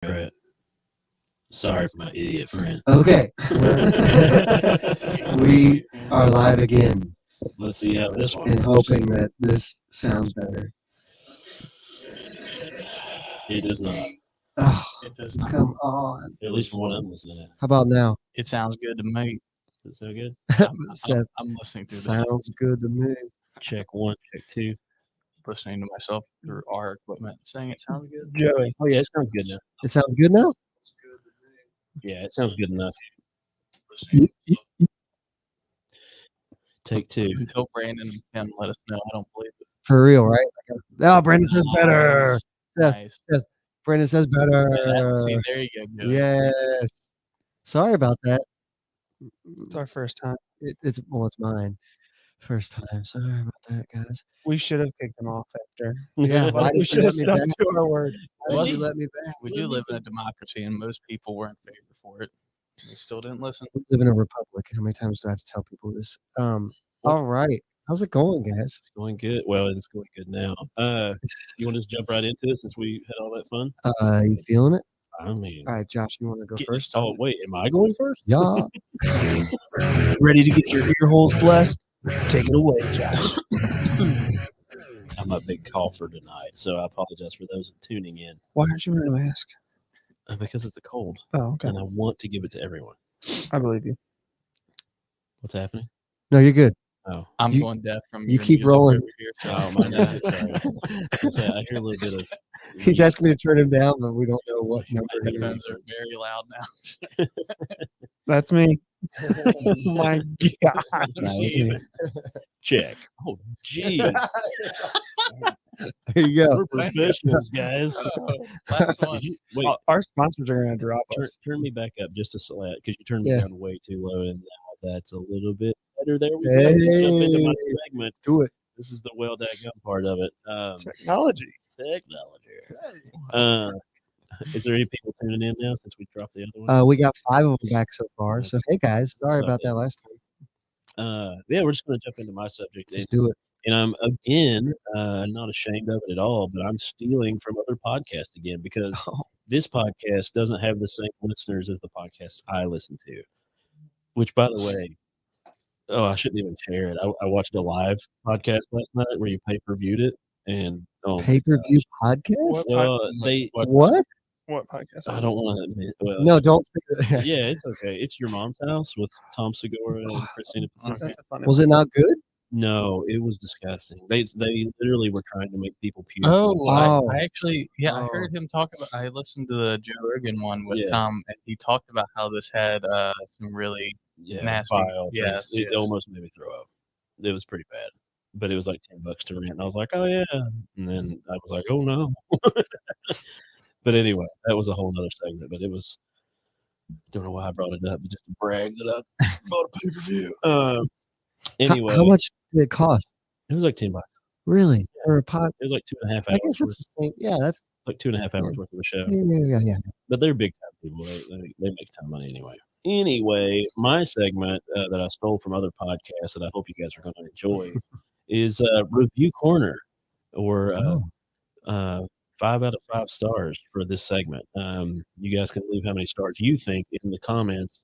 Right. Sorry for my idiot friend. Okay. We are live again. Let's see how this one And goes. hoping that this sounds better. It does not. Oh, It does not. come on. At least from what I'm listening to. How about now? It sounds good to me. Does that sound good? I'm listening through Sounds good to me. Check one, check two. listening to myself through our equipment, saying it sounds good. Joey. Oh, yeah, it sounds good now. It sounds good now? Yeah, it sounds good enough. Take two. Until Brandon can let us know, I don't believe it. For real, right? Oh, Brandon says better. Nice. Brandon says better. See, there you go. Joey. Yes. Sorry about that. It's our first time. It's mine. First time. Sorry about that, guys. We should have kicked him off after. Yeah, why we did you should have let me stuck back? to our word. Why did you let me back? We do live in a democracy, and most people were in favor for it. We still didn't listen. We live in a republic. How many times do I have to tell people this? All right. How's it going, guys? It's going good. Well, it's going good now. You want to just jump right into it since we had all that fun? You feeling it? I mean, All right, Josh, you want to go first? Oh, wait, am I going first? Yeah. Ready to get your ear holes blessed? Take it away, Josh. I'm a big cougher tonight, so I apologize for those tuning in Why aren't you wearing a mask? because it's a cold, Oh, okay. and I want to give it to everyone. I believe you. What's happening? No, you're good. Oh, I'm You- going deaf from you your keep music rolling. over here, so oh my God! Sorry. I hear a little bit of. He's asking me to turn him down, but we don't know what number my he is. headphones are very loud now. That's me. Oh my God. That was me. Check. Oh, jeez. There you go. We're professionals, guys. Last one. Wait, Our sponsors are going to drop us. turn me back up just a slat because you turned me Yeah. down way too low, and now that's a little bit better. There we go. Let's jump into my Hey. segment. Do it. This is the well gum part of it. Technology. Technology. Is there any people tuning in now since we dropped the other one? We got 5 of them back so far. So, hey, guys, sorry about that last time. Yeah, we're just going to jump into my subject. Let's do it. And I'm, again, not ashamed of it at all, but I'm stealing from other podcasts again because this podcast doesn't have the same listeners as the podcasts I listen to. Which, by the way, I shouldn't even share it. I watched a live podcast last night where you pay-per-viewed it. And Pay-per-view podcast? well, What? What podcast? I don't want to admit. Well, No, don't say that. yeah, it's okay. It's Your Mom's House with Tom Segura and Christina Pacific. That's a funny Was it not good? No, it was disgusting. They literally were trying to make people puke. Oh. I actually, I Oh. heard him talk about. I listened to the Joe Rogan one with Yeah. Tom, and he talked about how this had some really Yeah, nasty. vile Yes, things. It yes. almost made me throw up. It was pretty bad, but it was like $10 to rent, and I was like, "Oh yeah," and then I was like, "Oh no." But anyway, that was a whole nother segment. But it was. Don't know why I brought it up, but just to brag that I bought a pay-per-view. Anyway, How much did it cost? it was like $10. Really? For a pod? It was like 2.5 I hours. guess it's the same. Yeah, that's like 2.5 hours worth of a show. yeah. But they're big time people. They make a ton of money anyway. Anyway, my segment that I stole from other podcasts that I hope you guys are going to enjoy is Review Corner, or 5 out of 5 stars for this segment. You guys can leave how many stars you think in the comments.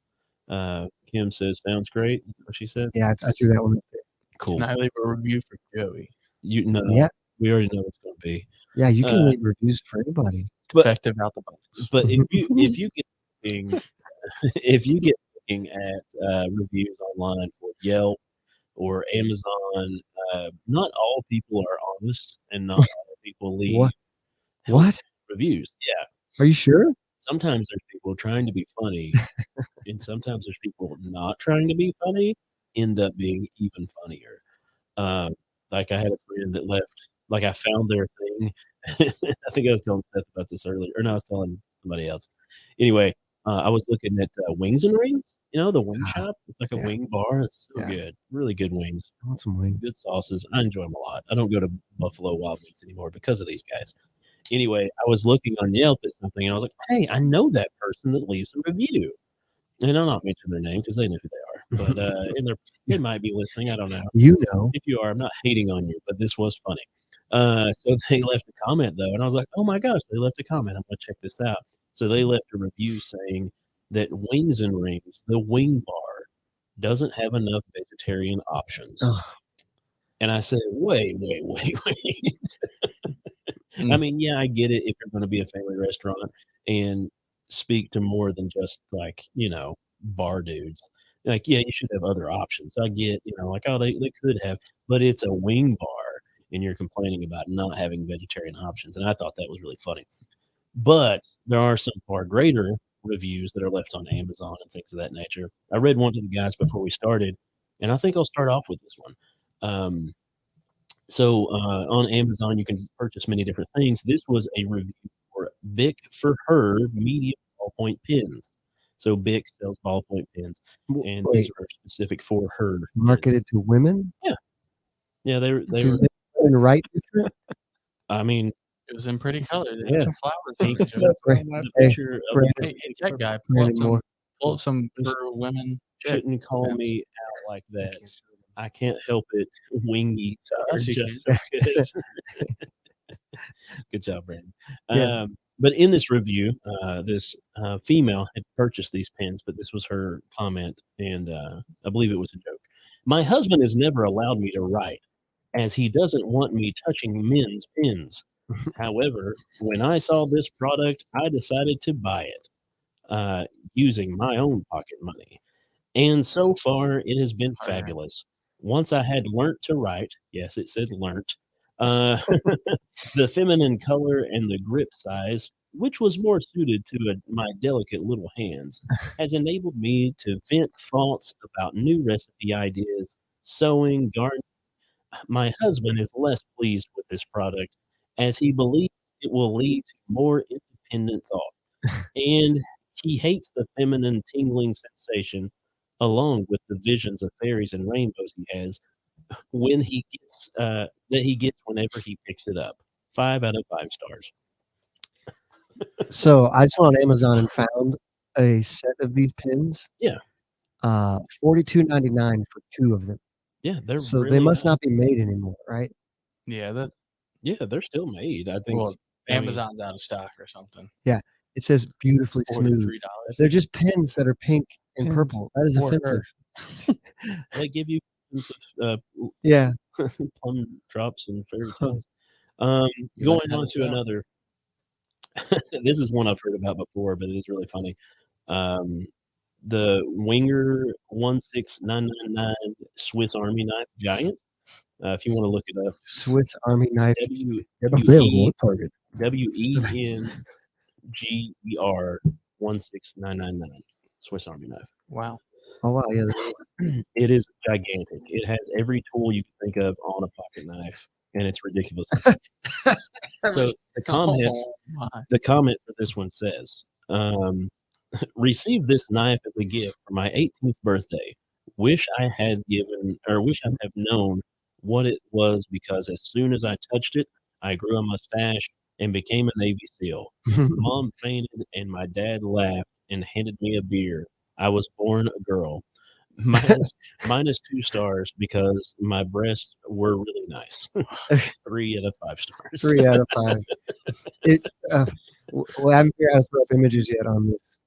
Kim says, "Sounds great." What she said. Yeah, I threw that one up there. Cool. Can I leave a review for Joey? You know, Yeah. we already know what's going to be. Yeah, you can Uh, leave reviews for anybody. But- Effective out the box. But if you get looking, if you get looking at reviews online for Yelp or Amazon, not all people are honest, and not all people leave What? reviews. Yeah, Are you sure? sometimes there's people trying to be funny, and sometimes there's people not trying to be funny, end up being even funnier. Like I had a friend that left. Like I found their thing. I think I was telling Seth about this earlier, or no, I was telling somebody else. Anyway, I was looking at Wings and Rings. You know, the wing shop. It's like a Yeah. wing bar. It's so Yeah. good. Really good wings. I want some wings. Good sauces. I enjoy them a lot. I don't go to Buffalo Wild Wings anymore because of these guys. Anyway, I was looking on Yelp at something, and I was like, "Hey, I know that person that leaves a review." And I'll not mention their name because they know who they are. But and they might be listening. I don't know. You know. If you are, I'm not hating on you, but this was funny. So they left a comment though, and I was like, "Oh my gosh, they left a comment. I'm gonna check this out." So they left a review saying that Wings and Rings, the wing bar, doesn't have enough vegetarian options. Ugh. And I said, wait. I mean, yeah, I get it if you're going to be a family restaurant and speak to more than just like, bar dudes. Like, yeah, you should have other options. I get, like, oh, they could have, but it's a wing bar and you're complaining about not having vegetarian options. And I thought that was really funny. But there are some far greater reviews that are left on Amazon and things of that nature. I read one to the guys before we started, and I think I'll start off with this one. So on Amazon, you can purchase many different things. This was a review for Bic for Her medium ballpoint pens. So Bic sells ballpoint pens, and these are specific for her. Marketed to women? Yeah, they were. Right different? I mean, it was in pretty color. They Yeah. had some flowers. the picture of Hey, that guy, pull up some for women. shouldn't call me out like that. I can't help it. Wingy. Yes, you just so good. Good job, Brandon. Yeah. But in this review, this female had purchased these pens, but this was her comment, and I believe it was a joke. My husband has never allowed me to write, as he doesn't want me touching men's pens. However, when I saw this product, I decided to buy it using my own pocket money. And so far, it has been fabulous. Once I had learnt to write, yes, it said learnt, the feminine color and the grip size, which was more suited to my delicate little hands, has enabled me to vent thoughts about new recipe ideas, sewing, gardening. My husband is less pleased with this product as he believes it will lead to more independent thought. And he hates the feminine tingling sensation along with the visions of fairies and rainbows he has when he gets that he gets whenever he picks it up. 5 out of 5 stars. So I just went on Amazon and found a set of these pins. Yeah. $42.99 for 2 of them. Yeah, they're So really they must nice. not be made anymore, right? Yeah, they're still made. I think well, I mean, Amazon's out of stock or something. It says beautifully smooth. $43. They're just pins that are pink and Pins purple. That is for her. offensive. they give you Yeah. plum drops and fairy Huh. tales. You Going like how on this to sound? another. This is one I've heard about before, but it is really funny. The Winger 16999 Swiss Army knife giant. If you want to look it up, Swiss Army knife. Available at Target. WENGER 16999 Swiss Army knife. Wow. Oh wow, yeah. It is gigantic. It has every tool you can think of on a pocket knife, and it's ridiculous. So the comment Oh, my. the comment for this one says, received this knife as a gift for my 18th birthday. Wish I had known what it was, because as soon as I touched it, I grew a mustache and became a Navy SEAL. Mom fainted and my dad laughed and handed me a beer. I was born a girl. Minus 2 stars because my breasts were really nice. 3 out of 5 stars. 3 out of 5. Well, I haven't figured out how to throw up images yet on this.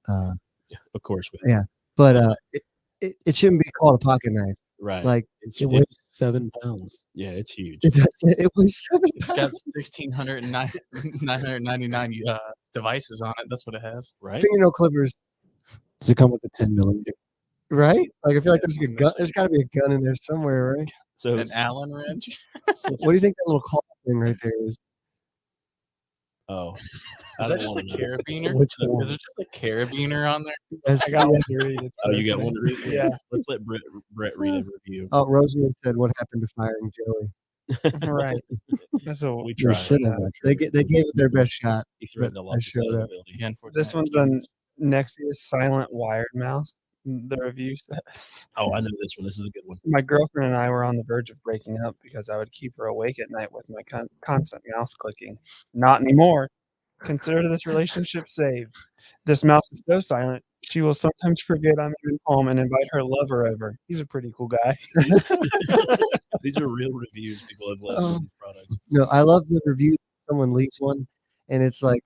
Of course. Yeah, but it shouldn't be called a pocket knife. Right. Like It's, it it- weighs 7 pounds. yeah, it's huge. It weighs 7 It's got pounds. 999 devices on it. That's what it has. Right? Fingernail clippers, Does it come with a 10mm? right? Like I feel like there's a gun. There's got to be a gun in there somewhere, right? So An Allen wrench. What do you think that little claw thing right there is? oh. Is that just a carabiner? Which Is one? there just a carabiner on there? That's, I got yeah. one to read. It's Oh, you got one to read? Yeah. Let's let Brett read a review. Oh, Rosemary said, "What happened to firing Joey?" Right. That's what We we tried. should have. They gave it their best shot. He threatened to lock I us out showed of the up. building. Yeah, unfortunately. This one's on Nexius Silent Wired Mouse. The review says, Oh, I know this one. This is a good one. my girlfriend and I were on the verge of breaking up because I would keep her awake at night with my constant mouse clicking. Not anymore. Consider this relationship saved. This mouse is so silent, she will sometimes forget I'm even home and invite her lover over. He's a pretty cool guy. These are real reviews people have left for these products. No, I love the review. Someone leaves one, and it's like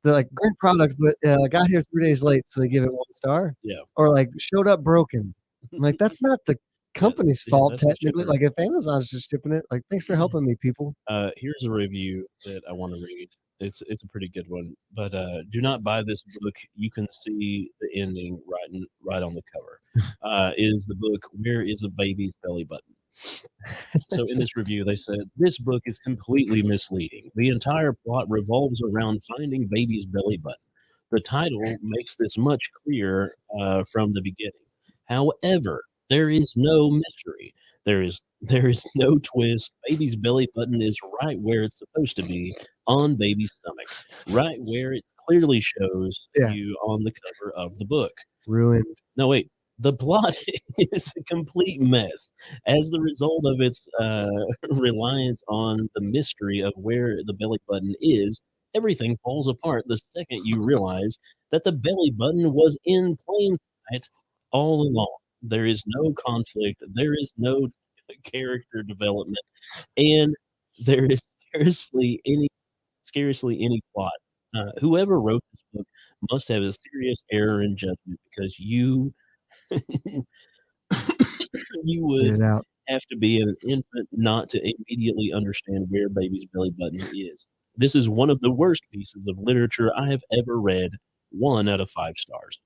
they're like great product, but got here 3 days late, so they give it 1 star. Yeah. Or like showed up broken. I'm like, that's not the company's fault that's the technically. shipper. Like if Amazon's just shipping it, like thanks for helping me, people. Here's a review that I want to read. It's a pretty good one. But do not buy this book. You can see the ending right on the cover. Is the book Where is a Baby's Belly Button? So in this review, they said this book is completely misleading. The entire plot revolves around finding baby's belly button. The title makes this much clearer from the beginning. However, there is no mystery. There is no twist. Baby's belly button is right where it's supposed to be, on baby's stomach, right where it clearly shows you on the cover of the book. Ruined. No, wait. The plot is a complete mess. As the result of its reliance on the mystery of where the belly button is, everything falls apart the second you realize that the belly button was in plain sight all along. There is no conflict. There is no character development, and there is scarcely any plot. Whoever wrote this book must have a serious error in judgment, because you would Get it out. have to be an infant not to immediately understand where baby's belly button is. This is one of the worst pieces of literature I have ever read. 1 out of 5 stars.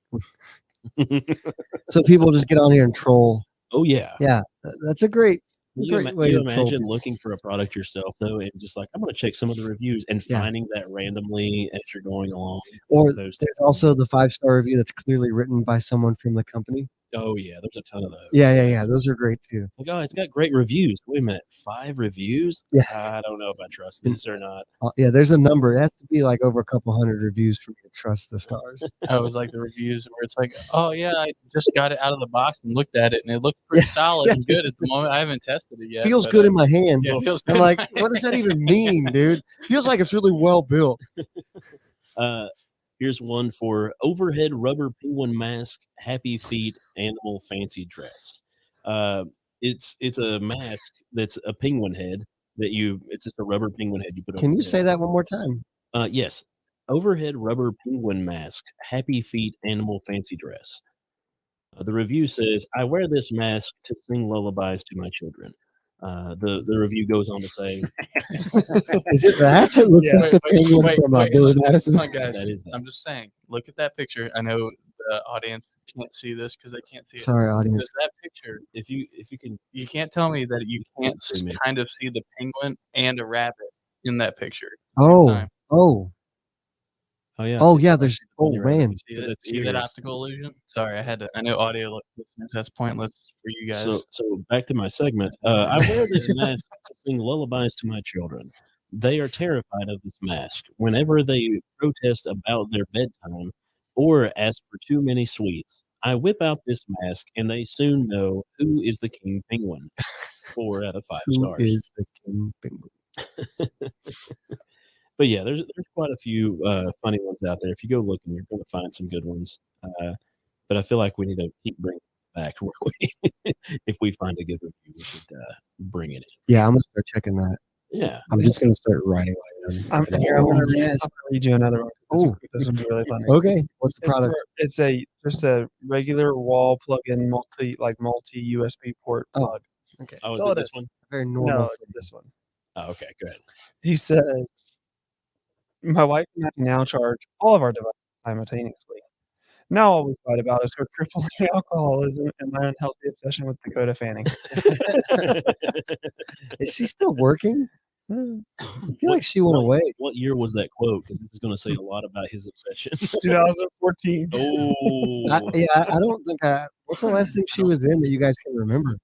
So people just get on here and troll. Oh yeah. Yeah, that's a great You way to troll imagine people. looking for a product yourself though, and just like, I'm going to check some of the reviews and finding that randomly as you're going along. Or there's also the 5-star review that's clearly written by someone from the company. Oh yeah, there's a ton of those. Yeah. Those are great too. Like, oh, it's got great reviews. Wait a minute, 5 reviews? Yeah. I don't know if I trust this or not. Yeah, there's a number. It has to be like over a couple hundred reviews for me to trust the stars. I always like the reviews where it's like, oh yeah, I just got it out of the box and looked at it, and it looked pretty solid and good at the moment. I haven't tested it yet. Feels good in my hand. Yeah, it feels I'm good like, in my what does that even mean, dude? Feels like it's really well built. Here's one for overhead rubber penguin mask, happy feet, animal fancy dress. It's a mask that's a penguin head it's just a rubber penguin head you put on. Can you say that one more time? Yes. Overhead rubber penguin mask, happy feet, animal fancy dress. The review says, I wear this mask to sing lullabies to my children. The review goes on to say, Is it that? It looks like the penguin from Billy Madison. Come on, guys. That is that. I'm just saying, look at that picture. I know the audience can't see this because they can't see it. Sorry, audience. Because that picture, if you can, you can't tell me that you can't See me. kind of see the penguin and a rabbit in that picture. Oh, oh yeah, there's man. See that optical illusion? Sorry, I know audio listeners, that's pointless for you guys. So back to my segment. I wear this mask to sing lullabies to my children. They are terrified of this mask. Whenever they protest about their bedtime or ask for too many sweets, I whip out this mask, and they soon know who is the king penguin. 4 out of 5 stars. Who is the king penguin? But yeah, there's quite a few funny ones out there. If you go looking, you're going to find some good ones. But I feel like we need to keep bringing it back. If we find a good review, we should bring it in. Yeah, I'm gonna start checking that. Yeah, I'm just gonna start writing. I'm gonna read you another one. Oh, this would be really funny. Okay, what's the product? It's just a regular wall plug-in multi USB port plug. Okay. Oh, is That's all it it this is. one? Very normal. No, it's this one. Oh, okay, go ahead. He says, my wife and I now charge all of our devices simultaneously. Now all we fight about is her crippling alcoholism and my unhealthy obsession with Dakota Fanning. Is she still working? I feel like she went away. What year was that quote? Because this is going to say a lot about his obsession. 2014. Oh, I don't think what's the last thing she was in that you guys can remember?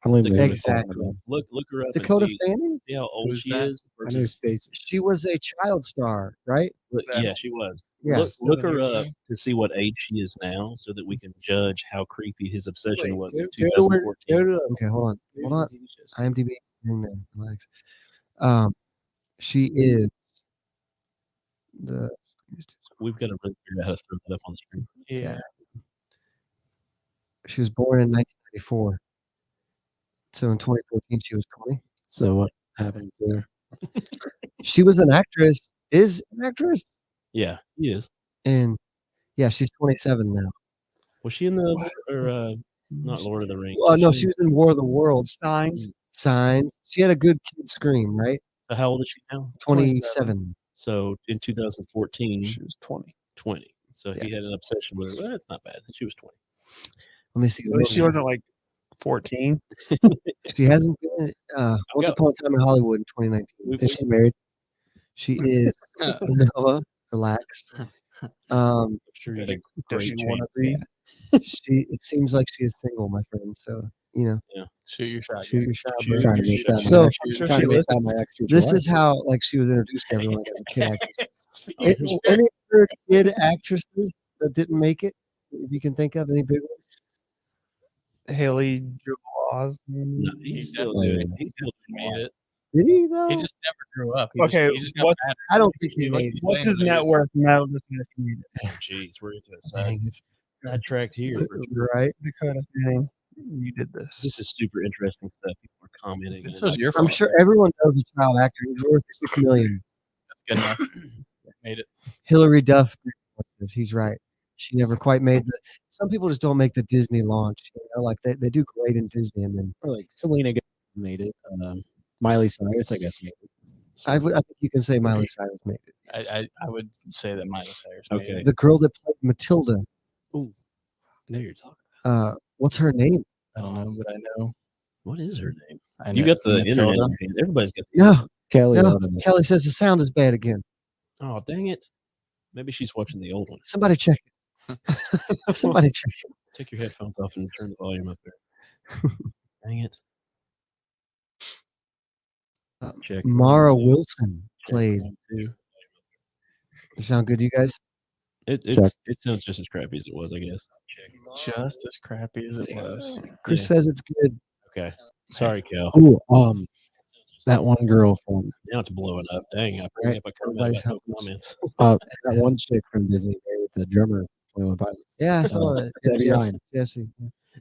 I don't even know Exactly. look her up. Dakota and see, Fanning? see how old Who's she that? is. I know Stacy. She was a child star, right? Yeah, she was. Yeah. Look her up to see what age she is now, so that we can judge how creepy his obsession was in 2014. Okay, hold on. IMDb. Hang there, relax. She is the. We've got to really figure out how to throw that up on the screen. Yeah. She was born in 1994. So in 2014, she was 20. So what happened there? She was an actress. Is an actress. Yeah, he is. And yeah, she's 27 now. Was she in the not Lord of the Rings? Well, no, she was in War of the Worlds. Signs. Signs. She had a good kid scream, right? So how old is she now? 27. So in 2014, She was 20. 20. So he had an obsession with her. Well, that's not bad. She was 20. Let me see. At least she wasn't like 14. She hasn't been Once Upon a Time in Hollywood in 2019. Is she married? She is. Noah, relax. I'm sure you had a Does great she want change. to be? It seems like she is single, my friend. So Shoot your shot. shoot your shot, bro. Trying to make that So, my, sure trying she to make that listens. my extra. this is how she was introduced to everyone as a kid actress. Any other kid actresses that didn't make it? If you can think of any big ones? Haley Joel Osment. No, he's still doing it. He still made it. Did he though? He just never grew up. Okay, he just got what- better. I don't think he What's- made it. What's his net worth now? This if he made it. Oh, jeez, we're going to Dang it. sidetracked here. For sure. Right? Dakota Fanning, you did this. This is super interesting stuff. People are commenting. This and was your I'm fault. sure everyone knows a child actor. He's worth $6 million. That's good enough. Made it. Hillary Duff. He's right. She never quite made the. Some people just don't make the Disney launch. Like they do great in Disney, and then Or like Selena Gomez made it. Miley Cyrus, I guess, made it. I think you can say Miley Cyrus made it. I would say that Miley Cyrus made Okay. it. The girl that played Matilda. Now you're talking. What's her name? I don't know, but I know. What is her name? I You know got the internet. Matilda. in your hand. Everybody's got the No, Kelly. no. Ovens. Kelly says the sound is bad again. Oh, dang it. Maybe she's watching the old one. Somebody check it. Somebody check it. Take your headphones off and turn the volume up there. Dang it. Check. Mara Wilson Check played. one, two. Does it sound good to you guys? It sounds just as crappy as it was, I guess. Just as crappy as it was. Chris Yeah. says it's good. Okay. Sorry, Cal. Oh, that one girl from Now it's blowing up. Dang, I bring up a comment Everybody's about no comments. that one chick from Disney, the drummer, 21 Pilots. Yeah, I saw it. Debbie Ryan. Jesse.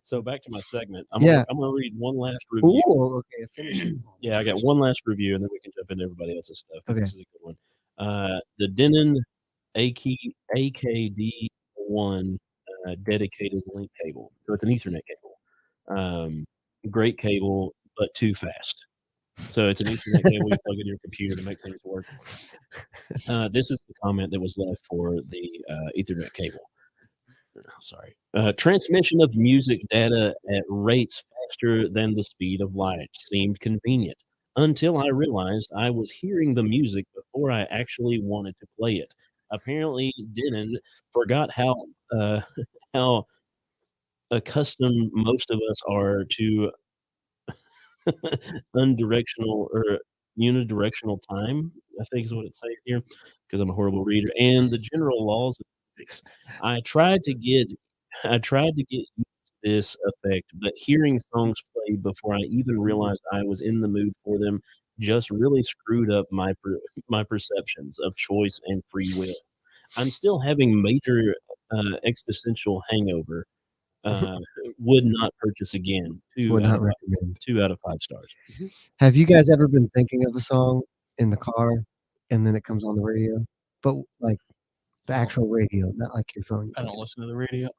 So back to my segment. I'm Yeah. gonna read one last review. Ooh, okay. Finish it. Yeah, I got one last review, and then we can jump into everybody else's stuff. 'Cause Okay. This is a good one. The Denon AKD1 dedicated link cable. So it's an Ethernet cable. Great cable, but too fast. So it's an Ethernet cable you plug in your computer to make things work. This is the comment that was left for the Ethernet cable. Sorry. Transmission of music data at rates faster than the speed of light seemed convenient until I realized I was hearing the music before I actually wanted to play it. Apparently, Denon forgot how how accustomed most of us are to unidirectional time, I think is what it's saying here, because I'm a horrible reader, and the general laws of physics. I tried to get used to this effect, but hearing songs played before I even realized I was in the mood for them just really screwed up my perceptions of choice and free will. I'm still having major existential hangover. Would not purchase again. Would not recommend. 2 out of 5 stars. Have you guys ever been thinking of a song in the car and then it comes on the radio? But like the actual radio, not like your phone. I don't listen to the radio.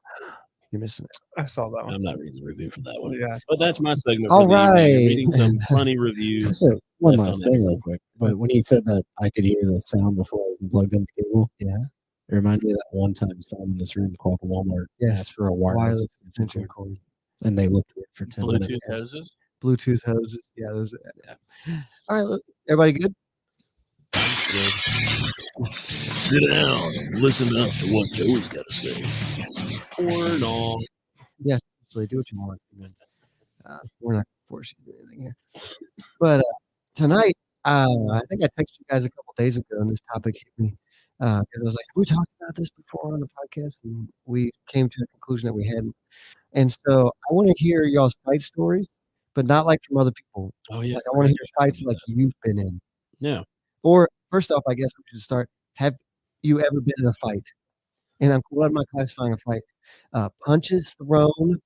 You're missing it. I saw that one. I'm not reading the review for that one. Yeah. But that's my segment. All for the evening. right. Reading some funny reviews. So one left last on thing, that real quick. But when he said that I could hear the sound before I even plugged in the cable, Yeah. it reminded me of that one time someone in this room called Walmart. Yes. Asked for a wireless extension cord, cord. and they looked at it for 10 Bluetooth minutes. hoses. Bluetooth hoses. Yeah, those. Yeah. All right, look, everybody good? Sit down and listen up to what Joey's got to say. Porn on. So do what you want. We're not going to force you to do anything here. But tonight, I think I texted you guys a couple days ago, and this topic hit me. Because I was like, we talked about this before on the podcast, and we came to a conclusion that we hadn't. And so I want to hear y'all's fight stories, but not like from other people. Oh, yeah. Like I want to hear fights like you've been in. Yeah. Or first off, I guess we should start. Have you ever been in a fight? And what am I classifying a fight? Punches thrown.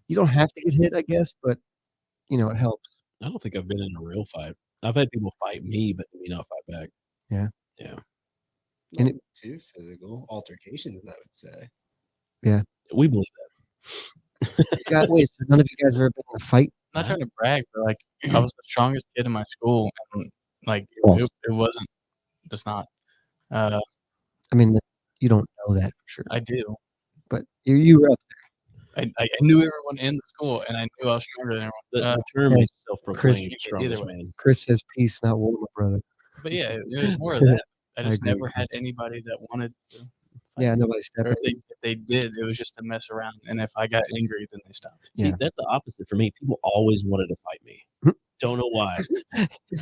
You don't have to get hit, I guess, but it helps. I don't think I've been in a real fight. I've had people fight me, but me not fight back. Yeah. Yeah. And Not too physical altercations, I would say. We believe wait, so none of you guys have ever been in a fight? I'm not trying to brag, but like I was the strongest kid in my school, and like False. it wasn't. It's not. I mean, you don't know that for sure, I do. but you were up. I knew everyone in the school, and I knew I was stronger than everyone. the term hey, is self-proclaimed Chris, strongest either way. man. Chris says peace, not war, my brother. But yeah, it was more of that. I I just agree never with had Chris. anybody that wanted to. Yeah, nobody Or stepped if in. they did, it was just to mess around. And if I got angry, then they stopped. See, Yeah. that's the opposite for me. People always wanted to fight me. Don't know why.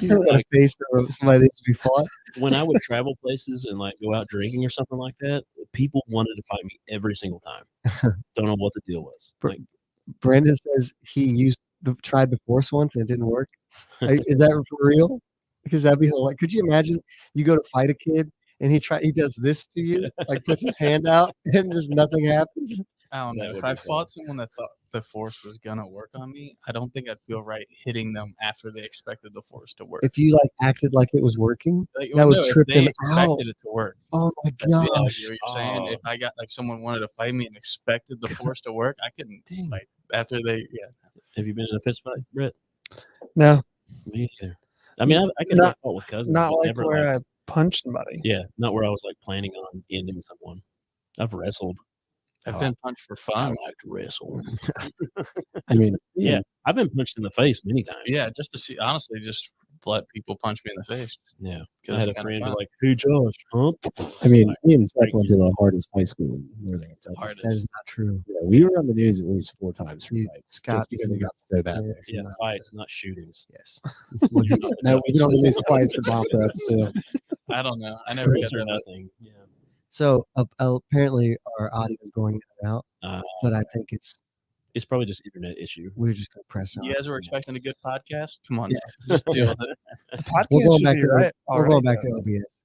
You got a face of somebody that needs to be fought. When I would travel places and like go out drinking or something like that, people wanted to fight me every single time. Don't know what the deal was. Like, Brandon says he tried the force once and it didn't work. Is that for real? Because that'd be hilarious. Could you imagine you go to fight a kid and he does this to you, like puts his hand out and just nothing happens? I don't That know. would If be I fun. fought someone that thought the force was gonna work on me, I don't think I'd feel right hitting them after they expected the force to work. If you like acted like it was working, Like, that would no, if trip they them out. expected it to work. Oh my Yeah, I get gosh! what you're saying. If I got like someone wanted to fight me and expected the force to work, I couldn't Dang. like after they have you been in a fist fight, Brett? No, Me neither. I mean, I guess I fought with cousins, not but like never where I punched somebody. yeah, not where I was like planning on ending someone. I've wrestled. I've been punched for I fun. like to wrestle. I mean, Yeah, I've been punched in the face many times. Yeah, just to see honestly, just let people punch me in the face. Yeah. I Because had a it's kinda friend fun. who like, hey Josh, huh? I mean, Like, me and Zach went to the hardest high school in Northern Kentucky. That Hardest. is not true. Yeah, we were on the news at least 4 times for You fights, got just because it got so bad there. Yeah, fights, not shootings. Yes. No, we don't lose fights for bomb threats. So I don't know. I never got Threats or that. nothing. Yeah. So apparently our audio is going in and out, but I think It's probably just internet issue. we're just gonna press on. You guys were expecting a good podcast? Come on, Yeah. now. Just deal with it. The podcast We're going should back be to right. we're going back to OBS.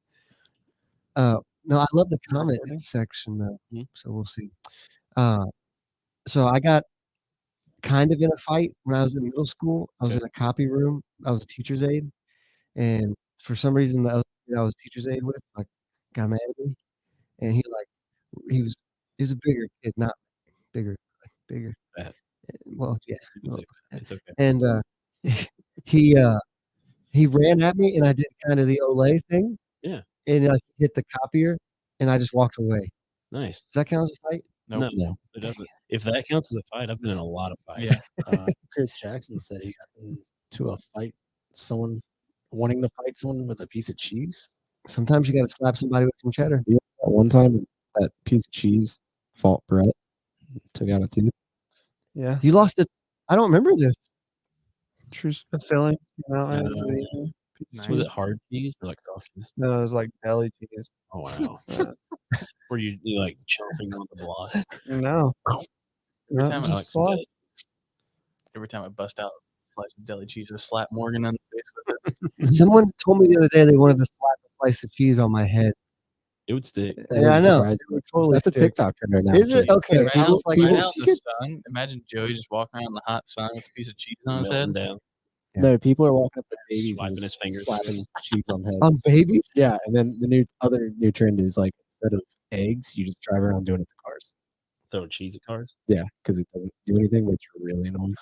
No, I love the comment Recording? section though. Mhm. So we'll see. So I got kind of in a fight when I was in middle school. I was in a copy room. I was a teacher's aide, and for some reason the other kid I was teacher's aide with like got mad at me, and he was a bigger kid, not bigger, like bigger. Fat. Well, yeah, It's, well, it's okay. and he ran at me, and I did kind of the Olay thing. Yeah. And like hit the copier, and I just walked away. Nice. Does that count as a fight? Nope. no. It doesn't. If that counts as a fight, I've been in a lot of fights. Yeah. Kris Jackson said he got into a fight, someone wanting to fight someone with a piece of cheese. Sometimes you got to slap somebody with some cheddar. At one time, that piece of cheese fought Brett, took out a tooth. Yeah, You lost it. I don't remember this. true. A filling. You know, Nice. Was it hard cheese or like soft cheese? no, it was like belly cheese. Oh wow. Were you like chomping on the block? No, Every no, time I just like slow. Every time I bust out a slice of deli cheese, I slap Morgan on the face with it. Someone told me the other day they wanted to slap a slice of cheese on my head. It would stick. That Yeah, I wouldn't know. surprise It me. would totally That's a stick. TikTok trend right now. Is it? Okay. Right now, I was like, right you now could- in the sun. Imagine Joey just walking around in the hot sun with a piece of cheese on his Melting head. down. No, people are walking up to babies Swiping and his fingers. slapping cheese on heads. on babies? Yeah, and then the other new trend is like instead of eggs, you just drive around doing it to cars. Throwing cheese at cars. Yeah, because it doesn't do anything, but you're really annoying.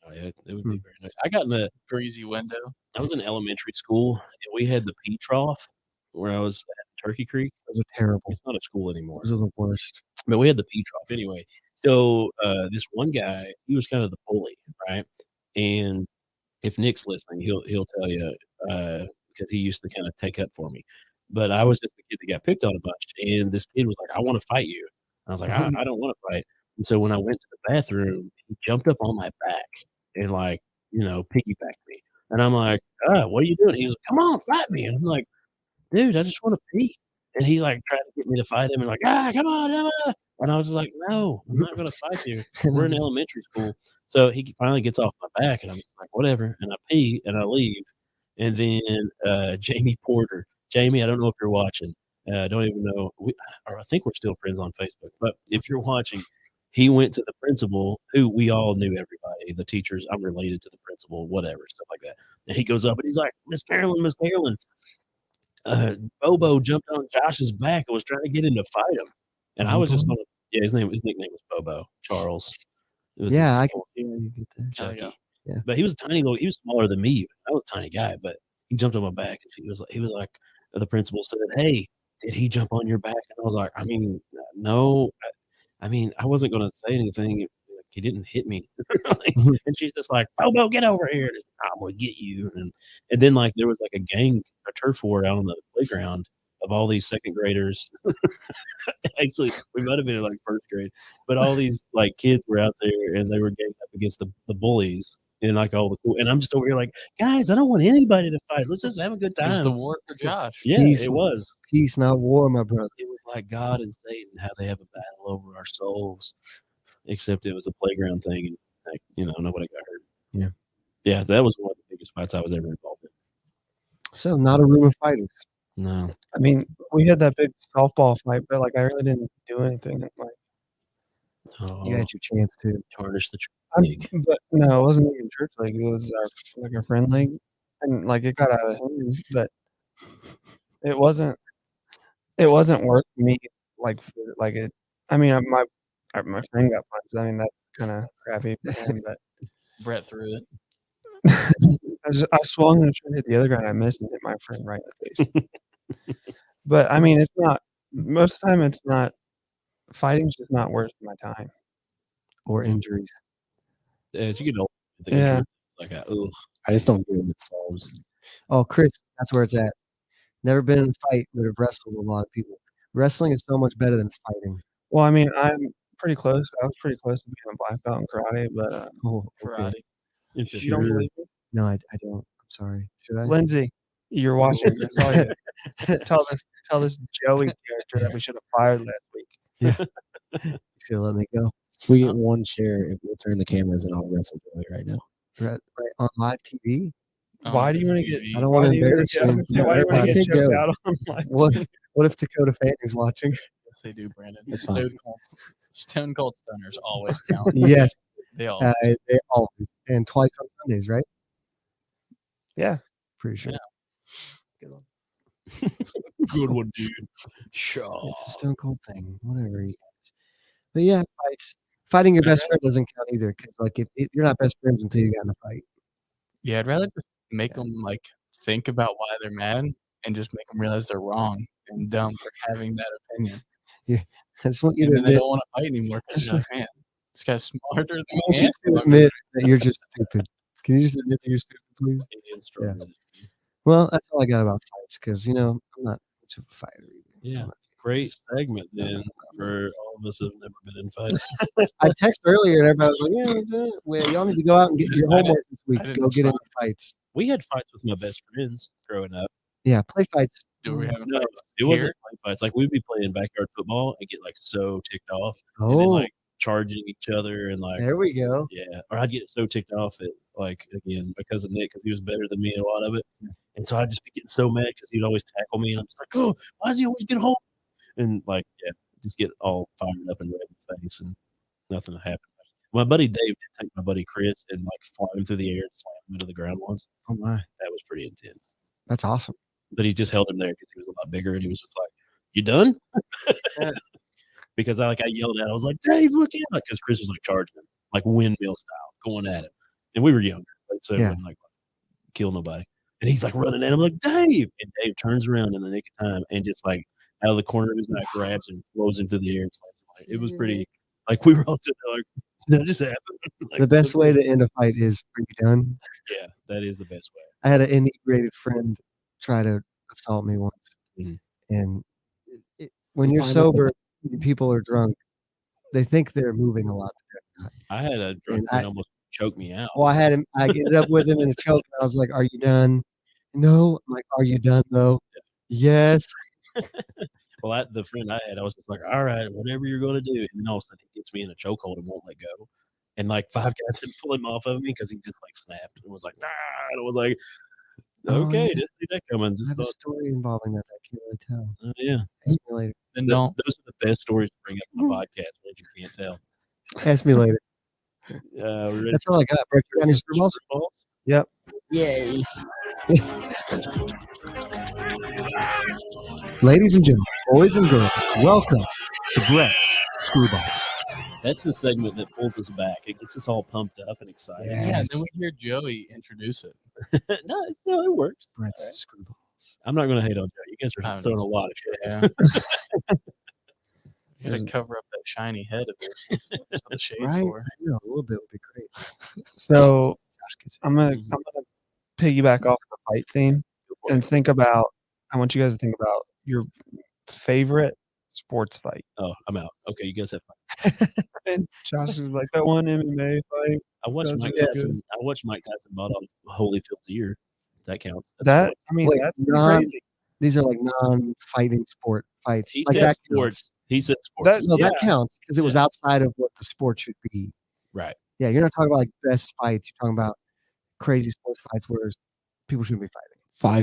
Oh yeah, it would be very nice. I got in the. Greasy window. I was in elementary school, and we had the pea trough where I was at Turkey Creek. Those are terrible. It's not a school anymore, Those are the worst. but we had the pea trough anyway. So this one guy, he was kind of the bully, right? And if Nick's listening, he'll tell you because he used to kind of take up for me. But I was just the kid that got picked on a bunch, and this kid was like, "I want to fight you." And I was like, I don't want to fight." And so when I went to the bathroom, he jumped up on my back and like, piggybacked me. And I'm like, what are you doing? He's like, "Come on, fight me." And I'm like, "Dude, I just want to pee." And he's like trying to get me to fight him and like, come on. And I was just like, "No, I'm not going to fight you. We're in elementary school." So he finally gets off my back and I'm just like, whatever. And I pee and I leave. And then Jamie Porter. Jamie, I don't know if you're watching. I don't even know. I think we're still friends on Facebook. But if you're watching, he went to the principal, who we all knew everybody, the teachers. I'm related to the principal, whatever, stuff like that. And he goes up and he's like, Miss Carolyn. Bobo jumped on Josh's back and was trying to get him to fight him. And I was just going to, yeah, his nickname was Bobo, Charles. It was Yeah, his I full can see how you get that. Chucky. Yeah. Yeah. But he was he was smaller than me. I was a tiny guy, but he jumped on my back and he was like, the principal said, "Hey, did he jump on your back?" And I was like, I mean, no. I mean, I wasn't going to say anything. Like, he didn't hit me. And she's just like, "Bobo, get over here." And it's like, "I'm going to get you." And then like there was like a turf war out on the playground of all these second graders. Actually, we might have been in like first grade, but all these like kids were out there and they were getting up against the bullies and like all the cool. And I'm just over here like, guys, I don't want anybody to fight. Let's just have a good It was time. the war for Josh. Yeah, Peace. it was. Peace, not war, my brother. It was like God and Satan, how they have a battle over our souls. Except it was a playground thing, and like, nobody got hurt. Yeah. Yeah, that was one of the biggest fights I was ever involved in. So, not a room of fighters. No. I mean, we had that big softball fight, but like I really didn't do anything. Like, You had your chance to. Tarnish the league. but no, it wasn't even church league. It was our friend league, and like it got out of hand. But it wasn't worth me like it. I mean, my friend got punched. I mean, that's kind of crappy for him, but Brett threw it. I swung and tried to hit the other guy, and I missed and hit my friend right in the face. But I mean, it's not. Most of the time, it's not. Fighting's just not worth my time. Or injuries. As you get older, the Yeah. injury is like, ugh. I just don't do it with solves. Oh, Chris, that's where it's at. Never been in a fight, but have wrestled with a lot of people. Wrestling is so much better than fighting. Well, I mean, I'm pretty close. I was pretty close to being a black belt in karate, but Oh, Karate. okay. you don't Sure. believe me? No, I don't. I'm sorry. Should I? Lindsay, you're watching. I saw you. Tell this Joey character that we should have fired last week. You should let me go. We get one share if we'll turn the cameras and I'll wrestle Joey right now. Right on live TV. Why do you want to get? TV. I don't want to embarrass I was gonna say, why do you want to get choked out on live What? TV? What if Dakota Fanning's watching? Yes, they do, Brandon. It's fine. Stone Cold Stunners always count. Yes, They all. they always and twice on Sundays, right? Yeah. Pretty sure. Yeah. Good one, dude. Sure. It's a Stone Cold thing. Whatever you guys. But yeah, fights. Fighting your best friend doesn't count either, because like if you're not best friends until you got in a fight. Yeah, I'd rather just make them like think about why they're mad and just make them realize they're wrong and dumb for having that opinion. I just want you And to then they admit, don't want to fight anymore because you're like, man, this guy's smarter than I want me. you to admit that you're just stupid. Can you just admit that you're stupid, please? Yeah. Well, that's all I got about fights, because I'm not much of a fighter either. Yeah. Great segment then for all of us who have never been in fights. I texted earlier and everybody was like, "Yeah, we're done. Well, y'all need to go out and get your homework this week. I didn't Go get try. into fights." We had fights with my best friends growing up. Yeah, play fights. Do we have a No, fight? it wasn't play fights. Like we'd be playing backyard football and get like so ticked off, and then Oh, like charging each other and like there we go. yeah. Or I'd get so ticked off at like again because of Nick because he was better than me in a lot of it, and so I'd just be getting so mad because he'd always tackle me, and I'm just like, oh, why does he always get home? And like yeah, just get all fired up and red in the face, and nothing happened. My buddy Dave did take my buddy Chris and like fly him through the air and slam him into the ground once. Oh my, That was pretty intense. that's awesome. But he just held him there because he was a lot bigger, and he was just like, "You done?" Because I yelled at him. I was like, "Dave, look out!" Because Chris was like charging him, like windmill style, going at him, and we were younger, so it Yeah. wouldn't like kill nobody. And he's like running at him, like Dave, and Dave turns around in the nick of time and just like out of the corner of his eye grabs him, throws him through the air. It's like, it was pretty. Like we were all sitting there, like, "Did that just happen?" Like, The best way to end a fight is, "Are you done?" Yeah, that is the best way. I had an inebriated friend try to assault me once, Mhm. and when you're Time it. sober, people are drunk. They think they're moving a lot. I had a drunk I- friend almost choke me out. Well, I ended up with him in a choke. And I was like, "Are you done?" No. I'm like, "Are you done though?" Yes. Well, the friend I had, I was just like, all right, whatever you're going to do. And then all of a sudden, he gets me in a chokehold and won't let go. And like 5 guys had to pull him off of me because he just like snapped and was like, ah. And I was like, Oh, okay, yeah. didn't see that coming. I Just have a thought, story involving that I can't really tell. yeah. Ask me later. Then don't. Those are the best stories to bring up on the podcast, man. You can't tell. Ask me later. We ready That's all I got. Break down your screwballs. balls? Yep. Yay. Ladies and gentlemen, boys and girls, welcome to Brett's Screwballs. That's the segment that pulls us back. It gets us all pumped up and excited. Yeah, then we hear Joey introduce it. no, it works. Brett's Screwballs. I'm not going to hate on Joe. You guys are I'm throwing a just- lot of shit. Yeah. You gotta cover up that shiny head of yours. That's what the shades Right? for. I know, a little bit would be great. So Josh gets it. I'm gonna piggyback off the fight theme and think about. I want you guys to think about your favorite sports fight. Oh, I'm out. Okay, you guys have fun. And Josh is like that one MMA fight. I watched Those Mike are good. Tyson. I watched Mike Tyson bought off Holyfield's ear. That counts. That's That fine. I mean, Wait, that's pretty non- crazy. These are like non-fighting sport fights. He Like said that sports. He said sports. That- No, that Yeah. counts because it was outside of what the sport should be. Right. Yeah, you're not talking about like best fights. You're talking about crazy sports fights where people shouldn't be fighting.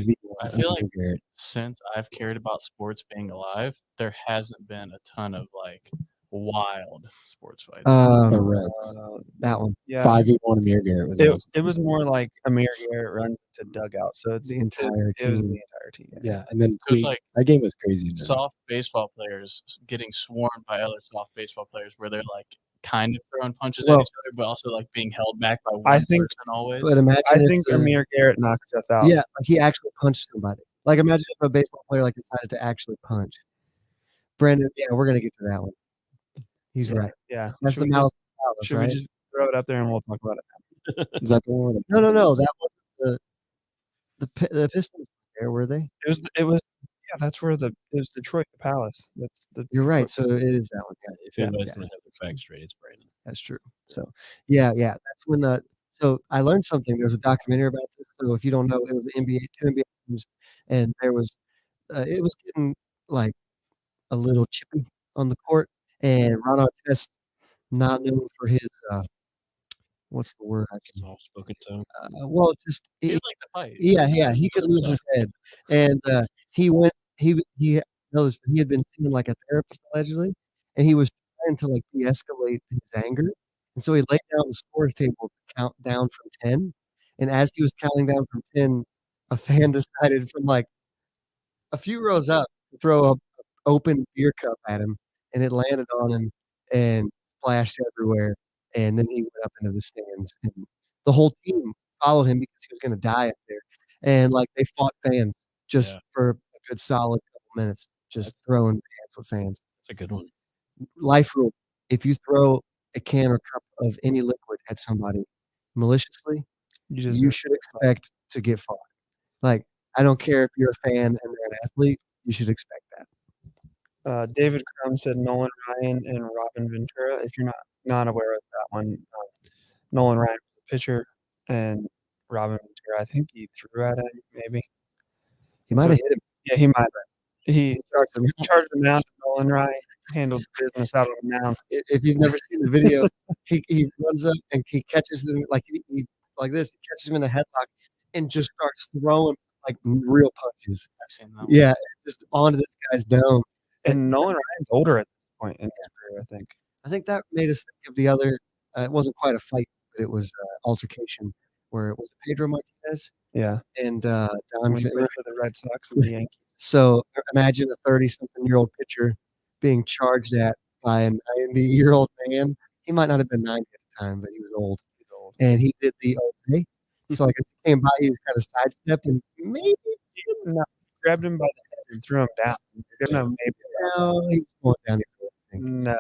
5v1. I feel like Garrett. since I've cared about sports being alive, there hasn't been a ton of like wild sports fights. The Reds. That one. Yeah, 5v1 Amir Garrett was awesome. it was more like Amir Garrett runs to dugout, so it's The entire it was team. the entire team. Yeah, and then So it's like that game was crazy. man. soft baseball players getting swarmed by other soft baseball players where they're like kind of throwing punches at Well- each other, but also like being held back by one I think- person always. But imagine I if think the- Amir Garrett knocked Seth out. Yeah, like he actually punched somebody. Like imagine if a baseball player like decided to actually punch. Brandon, yeah, we're gonna get to that one. He's right. yeah. That's Should the we malice. just- Should we just throw it up there and we'll talk about it? Is that the one? With No. That was the Pistons. There were they? It was. Yeah, that's where it was Detroit, the Palace. That's the. You're right. Detroit So Pistons. it is that one. Yeah, If anybody's yeah. going to have their facts straight, it's Brandon. that's true. So yeah. That's when. So I learned something. There was a documentary about this. So if you don't know, it was two NBA teams, and there was, it was getting like a little chippy on the court, and Ron Artest, not known for his what's the word I can Soft spoken tone. well just He like to fight. yeah he could lose his head, and he went he had been seeing like a therapist allegedly, and he was trying to like de-escalate his anger, and so he laid down the scores table to count down from 10, and as he was counting down from 10, a fan decided from like a few rows up to throw a open beer cup at him, and it landed on him and splashed everywhere. And then he went up into the stands, and the whole team followed him because he was going to die up there. And like they fought fans just Yeah. for a good solid couple minutes, just throwing hands with fans. That's a good one. Life rule: if you throw a can or cup of any liquid at somebody maliciously, you should expect to get fought. Like I don't care if you're a fan and they're an athlete, you should expect that. David Crum said Nolan Ryan and Robin Ventura. If you're not aware of that one, Nolan Ryan was a pitcher, and Robin Ventura, I think he threw at him, maybe. He might have hit him. Yeah, he might have. He Charged him. charged the mound. Nolan Ryan handled business out of the mound. If you've never seen the video, he runs up and he catches him like he like this. He catches him in a headlock and just starts throwing like real punches. I've seen that. Yeah, just onto this guy's dome. And Nolan Ryan's older at this point in his career, I think. I think that made us think of the other. It wasn't quite a fight, but it was altercation where it was Pedro Martinez Yeah. and Don. When he played for the Red Sox and the Yankees. So imagine a 30-something-year-old pitcher being charged at by a 90-year-old man. He might not have been 90 at the time, but he was old. And he did the okay. So like as he came by, he was kind of sidestepped and maybe Grabbed him by the head and threw him down. You're gonna maybe no, he was going down the field, I think. no.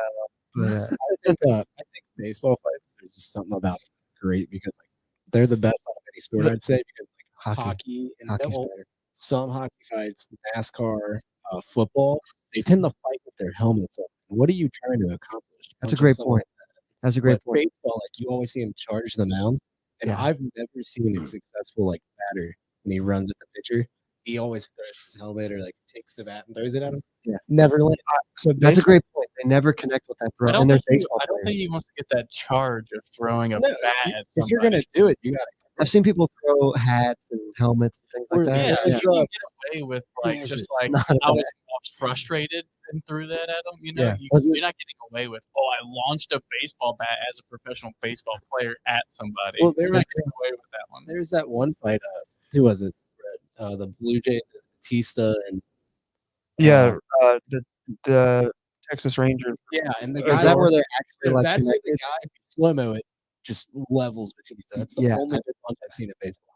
But I think baseball fights are just something about great because like they're the best out of any sport. I'd say because like hockey and hockey's well, better. some hockey fights, NASCAR, football, they tend to fight with their helmets up. What are you trying to accomplish? That's a Punching great someone? point. That's a great But point. baseball, like you always see him charge the mound, and Yeah. I've never seen a successful like batter when he runs at the pitcher. He always throws his helmet or like takes the bat and throws it at him. Yeah. Never lands. So That's a great point. They never connect with that throw, and they're baseball I don't think players. he wants to get that charge of throwing a No, bat at If you're somebody. gonna do it, you gotta. I've seen people throw hats and helmets and things like Or- that. Yeah, It's, you can get away with like is just it? like Not I was frustrated and threw that at him. You know, Yeah. Was it- you're not getting away with I launched a baseball bat as a professional baseball player at somebody. Well, there you're not was- getting away with that one. There's that one fight. Who was it? The Blue Jays, Batista, and Yeah, the Texas Rangers. Yeah, and the Or guy is that where they're actually like that's where the connected? guy, if you slow-mo it, just levels Batista. That's the Yeah, only good ones I've seen at baseball.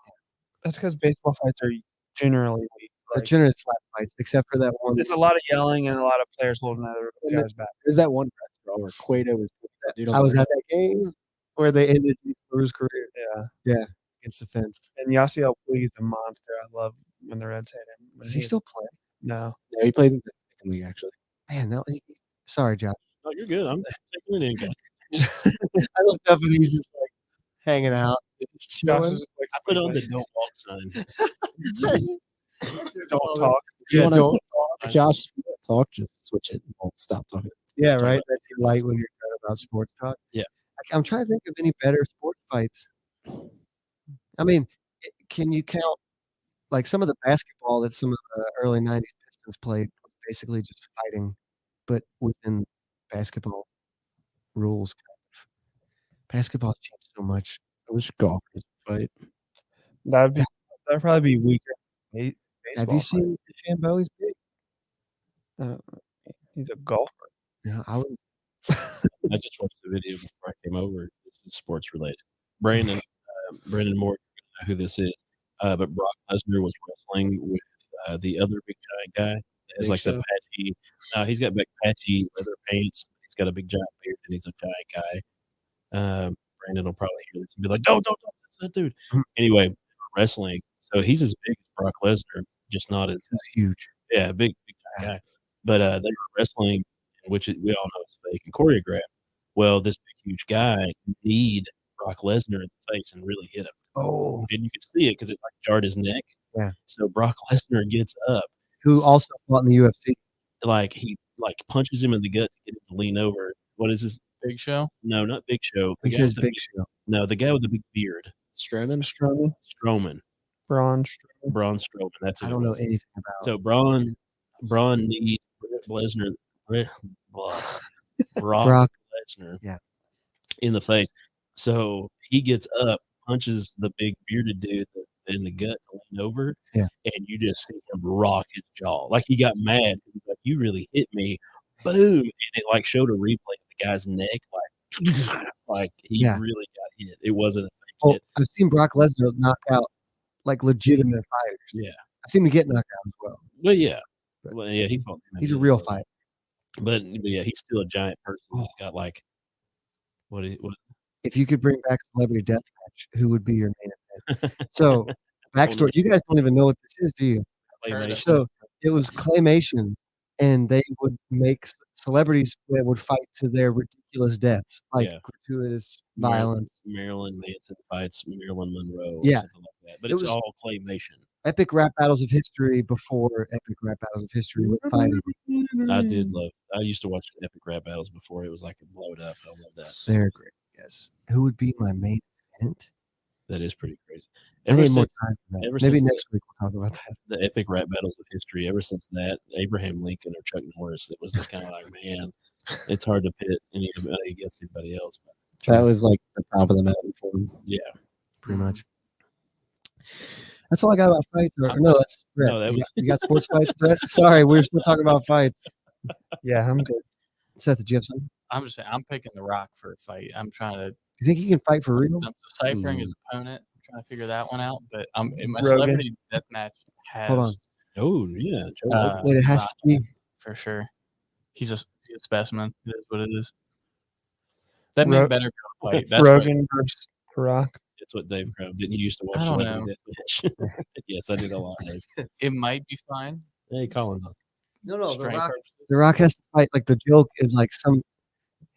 That's because baseball fights are generally weak. They're Like, generally slap fights, except for that one. it's a lot of yelling and a lot of players holding other And guys back. There's that one press bro where Cueto was that dude on I was the at that game where they ended Drew's career. Yeah. Against the fence. And Yasiel Puig's a monster. I love when the Reds hit him. When Does he still play? No. Yeah, he plays in the Dominican League actually. Man, no. Sorry, Josh. Oh, you're good. I'm taking it in, guys. I looked up and he's just like hanging out, just chilling. I put on the don't walk sign. Don't talk. Yeah, wanna- don't. If Josh talk, just switch it and we'll stop talking. Yeah, right. That's your light when you're talking about sports talk. Yeah. I'm trying to think of any better sports fights. I mean, can you count like some of the basketball that some of the early '90s Pistons played? Was basically just fighting, but within basketball rules. Kind of. Basketball's changed so much. I wish golfers fight. That'd probably be weaker. Have Baseball you seen DeChambeau? He's big. fight. He's a golfer. Yeah, I would. I just watched the video before I came over. This is sports related. Brandon Moore, you know who this is, but Brock Lesnar was wrestling with the other big giant guy. That has Big like Show? the patchy. He's got big patchy leather pants. He's got a big giant beard, and he's a giant guy. Brandon will probably hear this and be like, "Don't, that's that dude." Anyway, wrestling. So he's as big as Brock Lesnar, just not as He's huge. yeah, big giant guy. But they were wrestling, which we all know is fake and choreographed. Well, this big huge guy kneed Brock Lesnar in the face and really hit him. Oh, And you could see it because it like jarred his neck. Yeah. So Brock Lesnar gets up, who also fought in the UFC? like he like punches him in the gut to get him to lean over. What is his? Big Show. No, not Big Show. The He guy says with the Big Show. No, the guy with the big beard. Strowman? Strowman. Braun Strowman. Braun Strowman. That's who I it don't know was. anything about. So Braun kneed Lesnar. Brock Lesnar. Yeah. In the face. So he gets up, punches the big bearded dude in the gut to lean over. Yeah. And you just see him rock his jaw. Like he got mad. He's like, "You really hit me." Boom. And it like showed a replay of the guy's neck. Like he Yeah. really got hit. It wasn't a fake Oh, hit. I've seen Brock Lesnar knock out like legitimate fighters. Yeah. I've seen him get knocked out as well. But yeah. But Well, yeah, he fought him. He's a real fighter. But yeah, he's still a giant person. Oh. He's got like what If you could bring back Celebrity Deathmatch, who would be your main event? So, backstory. You guys don't even know what this is, do you? claymation. So, it was claymation, and they would make celebrities that would fight to their ridiculous deaths, like Yeah. gratuitous Mar- violence. Marilyn Manson fights Marilyn Monroe. Or Yeah. something like that. But It it's was- all claymation. Epic rap battles of history before epic rap battles of history with fighting. I did love. I used to watch epic rap battles before it was like it blowed up. I love that. They're great. Yes. Who would be my main event? That is pretty crazy. I Ever need more since time for that. ever Maybe since next week we'll talk about that. the epic rap battles of history, ever since that, Abraham Lincoln or Chuck Norris, it was kind of like, man, it's hard to pit anybody against anybody else. But That was like the top of the mountain for him. yeah, Pretty much. That's all I got about fights. Or, no, that's Brett. No, that You got sports fights, Brett? Sorry, we're still talking about fights. Yeah, I'm good. Seth, did you have something? I'm just saying, I'm picking The Rock for a fight. I'm trying to You think he can fight for real? I'm deciphering his opponent. I'm trying to figure that one out. But in my Rogan. celebrity death match has Hold on. oh yeah, Joe Rogan. Wait, it has to be. for sure. He's a specimen. It is what it is. That Ro- made better go fight. That's Rogan versus The Rock. That's what Dave Crow didn't you used to watch. I don't Celebrity Deathmatch? Yes, I did a lot. it might be fine. Hey, Colin's on. No, Strength purposes. The Rock has to fight. Like the joke is like he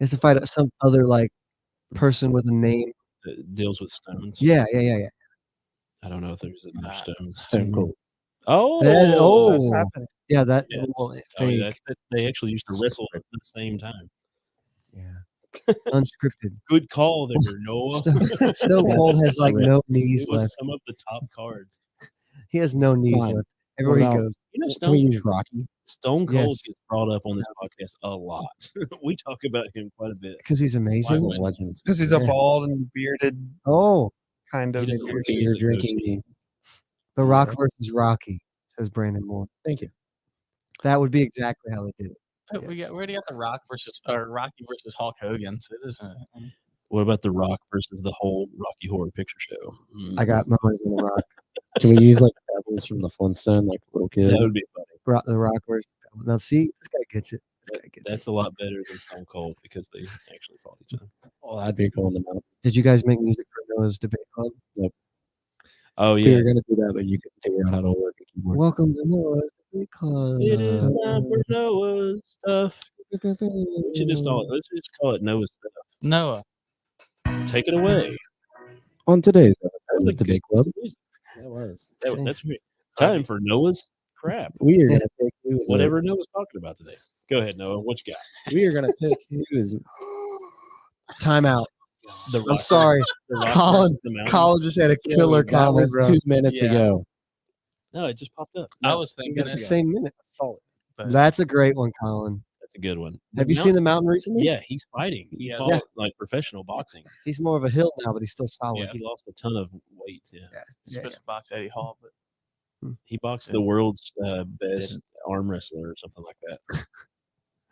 has to fight some other like person with a name. That deals with stones. Yeah. I don't know if there's enough stones. Stone Cold. Oh, That- oh. That's happening. Yeah, that. Yes. Well, Oh, yeah, fake. they actually used to wrestle at the same time. Yeah. Unscripted. Good call there, Noah. Stone Cold has like no knees It was left. some of the top cards. He has no knees Fine. left. Everywhere he What about- goes. You know, Can we Stone, use Rocky? Stone Cold Yes. gets brought up on this podcast a lot. We talk about him quite a bit. Because he's He's amazing. a legend. Because he's a Yeah. bald and bearded Oh, kind of. He doesn't look Beer He's a drinking. The Rock versus Rocky, says Brandon Moore. Thank you. That would be exactly how they did it. But we already got the Rocky versus Hulk Hogan, so it isn't. What about The Rock versus the whole Rocky Horror Picture Show? I got my money on The Rock. Can we use like Pebbles from the Flintstone, like little kid? That would be funny. The Rock versus. Now see, this guy gets it. That's a lot better than Stone Cold because they actually fought each other. Oh, that'd be cool in the mountain. Did you guys make music for Noah's debate club? Oh We yeah, were gonna do that, but you couldn't figure out how to work a keyboard. Welcome to Noah's debate club. it is time for Noah's stuff. We should just let's just call it Noah's stuff. Noah. Take it away. On today's That episode was of the Big Club, that was that's great. Time for Noah's crap. we are gonna pick who is Whatever Noah's talking about today. Go ahead, Noah. What you got? we are gonna pick who is Time out. The I'm Rock sorry. the Rock Colin- versus the Mountain. Colin just had a killer that comment, was bro. 2 minutes Yeah. ago. No, it just popped up. I was thinking It's the it, same minute. Solid. but That's a great one, Colin. That's a good one. Have you seen The Mountain recently? Yeah, he's fighting. He Yeah. fought like professional boxing. He's more of a hill now, but he's still solid. Yeah. He lost a ton of weight. Yeah. he's supposed to box Eddie Hall, but He boxed the world's best arm wrestler or something like that.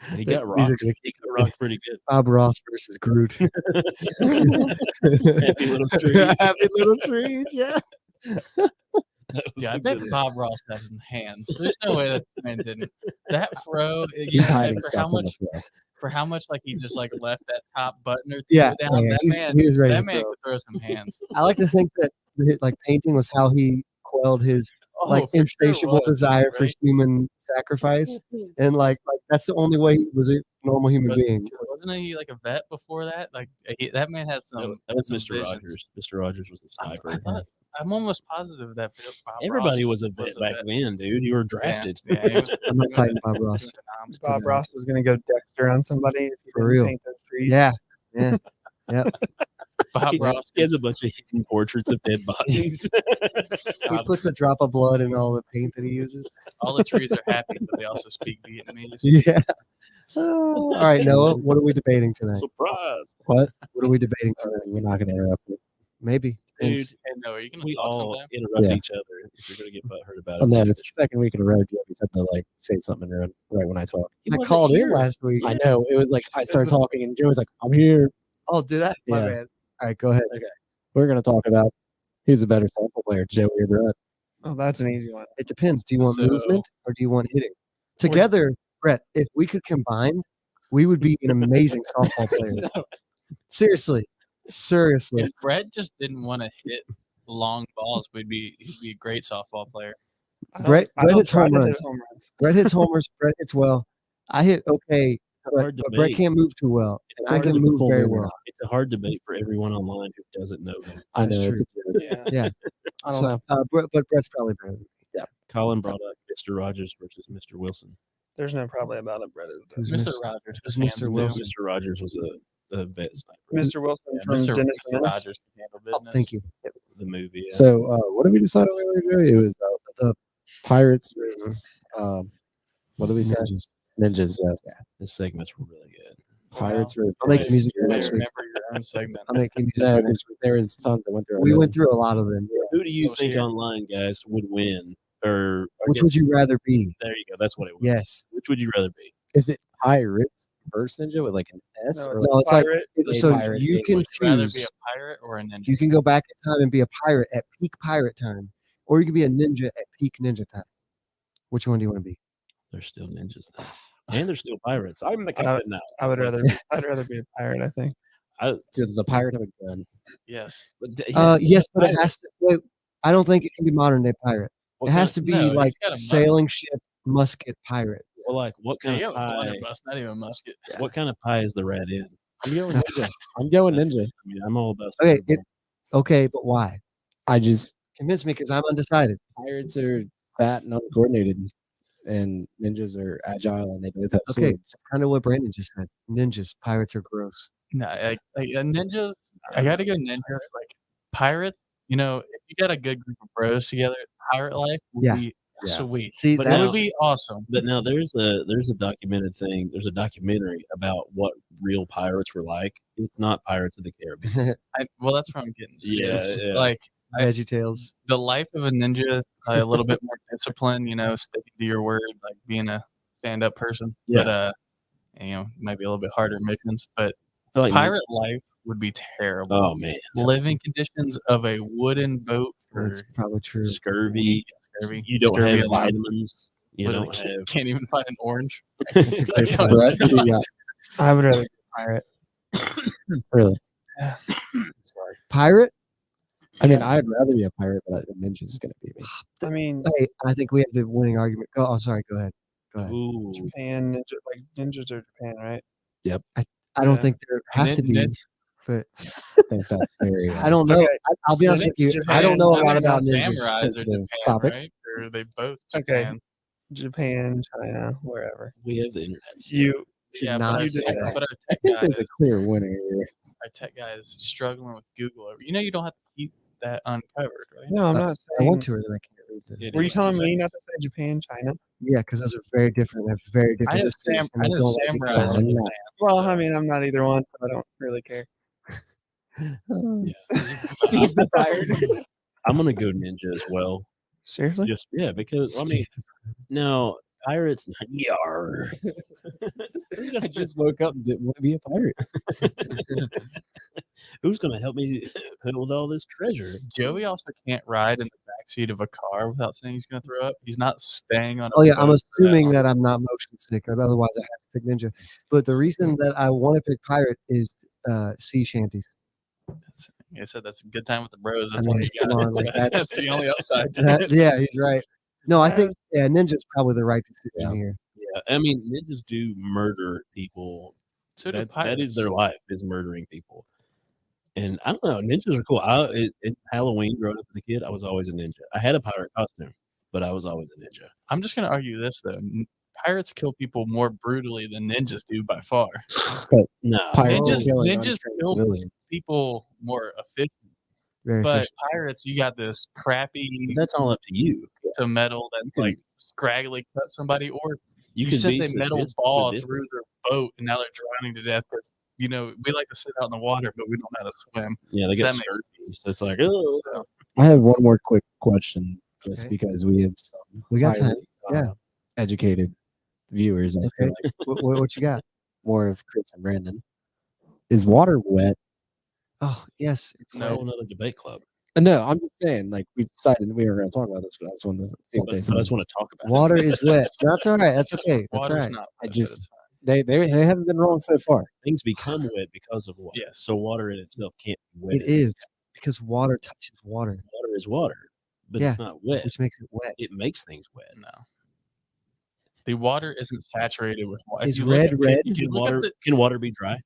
And he got These rocked. are gonna He got rocked pretty good. Bob Ross versus Groot. Happy little tree. Happy little trees, yeah. yeah, I bet Bob Ross has some hands. There's no way that man didn't. That fro, He's hiding for stuff how on much the floor. for how much like he just like left that top button or two Yeah, down. yeah, That he was ready man to throw. could throw some hands. I like to think that like painting was how he quelled his like Oh, for sure insatiable was, desire for right? human sacrifice, and like that's the only way he was a normal human being. Wasn't he like a vet before that? Like that man has some. That was some Mr. visions. Rogers. Mr. Rogers was a sniper. I'm almost positive that Bob Everybody Ross was a vet back then, dude. You were drafted. Yeah, he was- I'm not fighting Bob Ross. Bob Ross was going to go Dexter on somebody if he For didn't real. paint those trees. Yeah, yeah. Bob Ross. He has a bunch of hidden portraits of dead bodies. He puts a drop of blood in all the paint that he uses. All the trees are happy, but they also speak Vietnamese. Yeah. All right, Noah. What are we debating tonight? Surprise, What? What are we debating All tonight? right, we're not gonna interrupt you. Maybe. dude. Depends. Hey, no, are you gonna We talk all sometime? interrupt Yeah. each other if you're gonna get butthurt about Oh it. man, it's the second week in a row. Joey's had to like say something right when I talk. He I wasn't called in here. last week. I know it was like I started talking and Joey's like, "I'm here." Oh, did I? My Yeah. bad. All right, go ahead. We're gonna talk about who's a better softball player, Joey or Brett. Oh, that's an easy one. It depends. Do you want So- movement or do you want hitting? Together, Brett, if we could combine, we would be an amazing softball player. Seriously. Seriously. If Brett just didn't want to hit long balls, he'd be a great softball player. Brett hits try home to hit runs. home runs. Brett hits homers. Brett hits well. I hit okay, but hard but Brett debate. can't move too well. It's And I hard can to move pull very him well. out. It's a hard debate for everyone online who doesn't know him. I That's know it's Yeah. I don't So, know. but Brett's probably better than me. Colin brought up Mr. Rogers versus Mr. Wilson. There's no probably about it, Brett. Is there? Who's Mr. Miss- Rogers, who's his hands Mr. too. Wilson? Mr. Rogers was a vet sniper. Mr. Wilson Yeah, from Mr. Dennis the Mr. Menace. Rogers can handle Oh, business. thank you. The movie. Yeah. So what did we decide earlier, Joey? It was the Pirates versus what did we say? Ninjas. Ninjas. Yes. His segments were really good. Pirates versus. I'll make Ninjas. music You may next week. remember your own segment. I'm making music. No, for next because there was tons that went through. our We head. went through a lot of them. Who do you Oh, think shit. online guys would win? Or Which would you rather be? there you go. That's what it was. Yes. Which would you rather be? Is it Pirates versus Ninja with like an S? No, or it's No, it's like pirate. so pirate, you a can Would you rather be choose. a pirate or a ninja? You can go back in time and be a pirate at peak pirate time, or you can be a ninja at peak ninja time. Which one do you want to be? They're still ninjas though. And they're still pirates. I'm the captain now. I'd rather be a pirate. I think. does the pirate have a gun? Yes. But Yes, but it has to. Wait, I don't think it can be modern day pirate. what It kind has of- to be no, it's like got a musket. sailing ship, musket, pirate. Well, like what Yeah, kind you of have a pie? blunderbuss, not even a musket. What kind of pie is the rat in? I'm going Ninja. I'm going Ninja. I mean, I'm all about. Okay, Super Bowl. Okay, but why? I just Convince me, because I'm undecided. pirates are fat and uncoordinated, and ninjas are agile and they both have Okay, swords. kind of what Brandon just said. Ninjas, pirates are gross. No, like ninjas. I got to go ninjas. Like pirates. You know, if you got a good group of bros together, pirate life would Yeah. be Yeah. sweet. See, But That now- would be awesome. But now there's a documented thing. There's a documentary about what real pirates were like. It's not Pirates of the Caribbean. Well, that's what I'm getting. Yeah, It's yeah. Like Veggie Tales. the life of a ninja, a little bit more discipline. You know, sticking to your word, like being a stand-up person. Yeah. But might be a little bit harder missions. But I feel like pirate life would be terrible. Oh man, Living conditions of a wooden boat for That's probably true. scurvy. scurvy. You don't Scurvy have alone. vitamins. You Literally don't can't, have. can't even find an orange. That's a great point. Brett, who you got? I would rather be a pirate. Really? Sorry. Pirate? I mean, I'd rather be a pirate, but a ninja's gonna be me. I mean, Hey, I think we have the winning argument. Oh, sorry. Go ahead. Ooh. Japan, like ninjas are Japan, right? I don't Yeah. think there have to be, but I think that's very. I don't know. Okay. I'll be honest with you. I don't know a lot about ninjas. Samurais are Sensitive Japan, topic. right? Or are they both Okay. Japan? Japan, China, wherever. We have the internet. You Should Yeah, not but, say our, that. but our I tech think guy there's a is, clear winner here. our tech guy is struggling with Google. You don't have to keep that uncovered, right? no, I'm not I saying. want to, or then I can't read this. It Were you is telling 2 me seconds. not to say Japan, China? Yeah, because those are very different. They have very different I know, histories, and I they know don't like each samurais other. are Japan. Well, so- I mean, I'm not either one, so I don't really care. I'm gonna go ninja as well. Seriously? Just because I mean, no pirates. Yar. I just woke up and didn't want to be a pirate. Who's gonna help me build all this treasure? Joey also can't ride in the backseat of a car without saying he's going to throw up. He's not staying on. Oh yeah, I'm boat for assuming long. that I'm not motion sick, or otherwise I have to pick ninja. But the reason that I want to pick pirate is sea shanties. Like I said, that's a good time with the bros. I That's mean, all you got. come on, like, that's the only upside to That- it. yeah, he's right. No, I think ninja's probably the right decision Yeah. here. Yeah, I mean ninjas do murder people. So do That is pirates. their life, is murdering people. And I don't know, ninjas are cool. In Halloween, growing up as a kid, I was always a ninja. I had a pirate costume, but I was always a ninja. I'm just going to argue this though: pirates kill people more brutally than ninjas do by far. No, Pirates are Ninjas- killing ninjas untrained kill- civilians. People more efficient, Very but efficient. pirates, you got this crappy that's all up to you. to metal that's can- like scraggly cut somebody, or You you can sent be a metal sadistic- ball sadistic. through their boat and now they're drowning to death because we like to sit out in the water but we don't know how to swim. Yeah, they So get that makes scurvy. So it's like, oh, So, I have one more quick question, just Okay. because we have some We got time. highly, Yeah. educated viewers. I feel Okay. like What you got? more of Chris and Brandon. Is water wet? Oh yes, it's No. no, another debate club. No, I'm just saying. Like we decided we were going to talk about this, but I just wanted to see what But they I said. just want to talk about water is wet. That's all right. That's okay. That's all water's right. not I wet, but just- it's fine. They haven't been wrong so far. it. Things become wet because of water. Yeah. So water in itself can't be wet. It is because water touches water, Water is water, but Yeah. it's not wet. which makes it wet. It makes things wet. No. The water isn't saturated with water. Is red red? Can water be dry?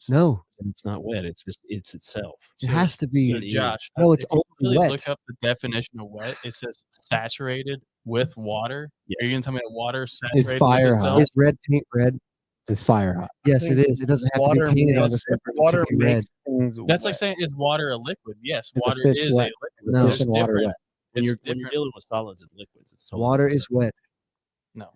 No, It's not wet. It's itself. it has to be. So it is. Josh, No, it's if you only really wet. look up the definition of wet. It says saturated with water. Yes. Are you gonna tell me that water is saturated fire with hot? itself? Is red paint red? It's fire hot. Yes, it is. It doesn't have to be painted on the same water to be red. makes things That's like wet. saying, is water a liquid? Yes, It's a water fish is wet. a liquid. No. Fish and water different. wet. When It's you're different. dealing with solids and liquids, it's totally Water different. is wet. No.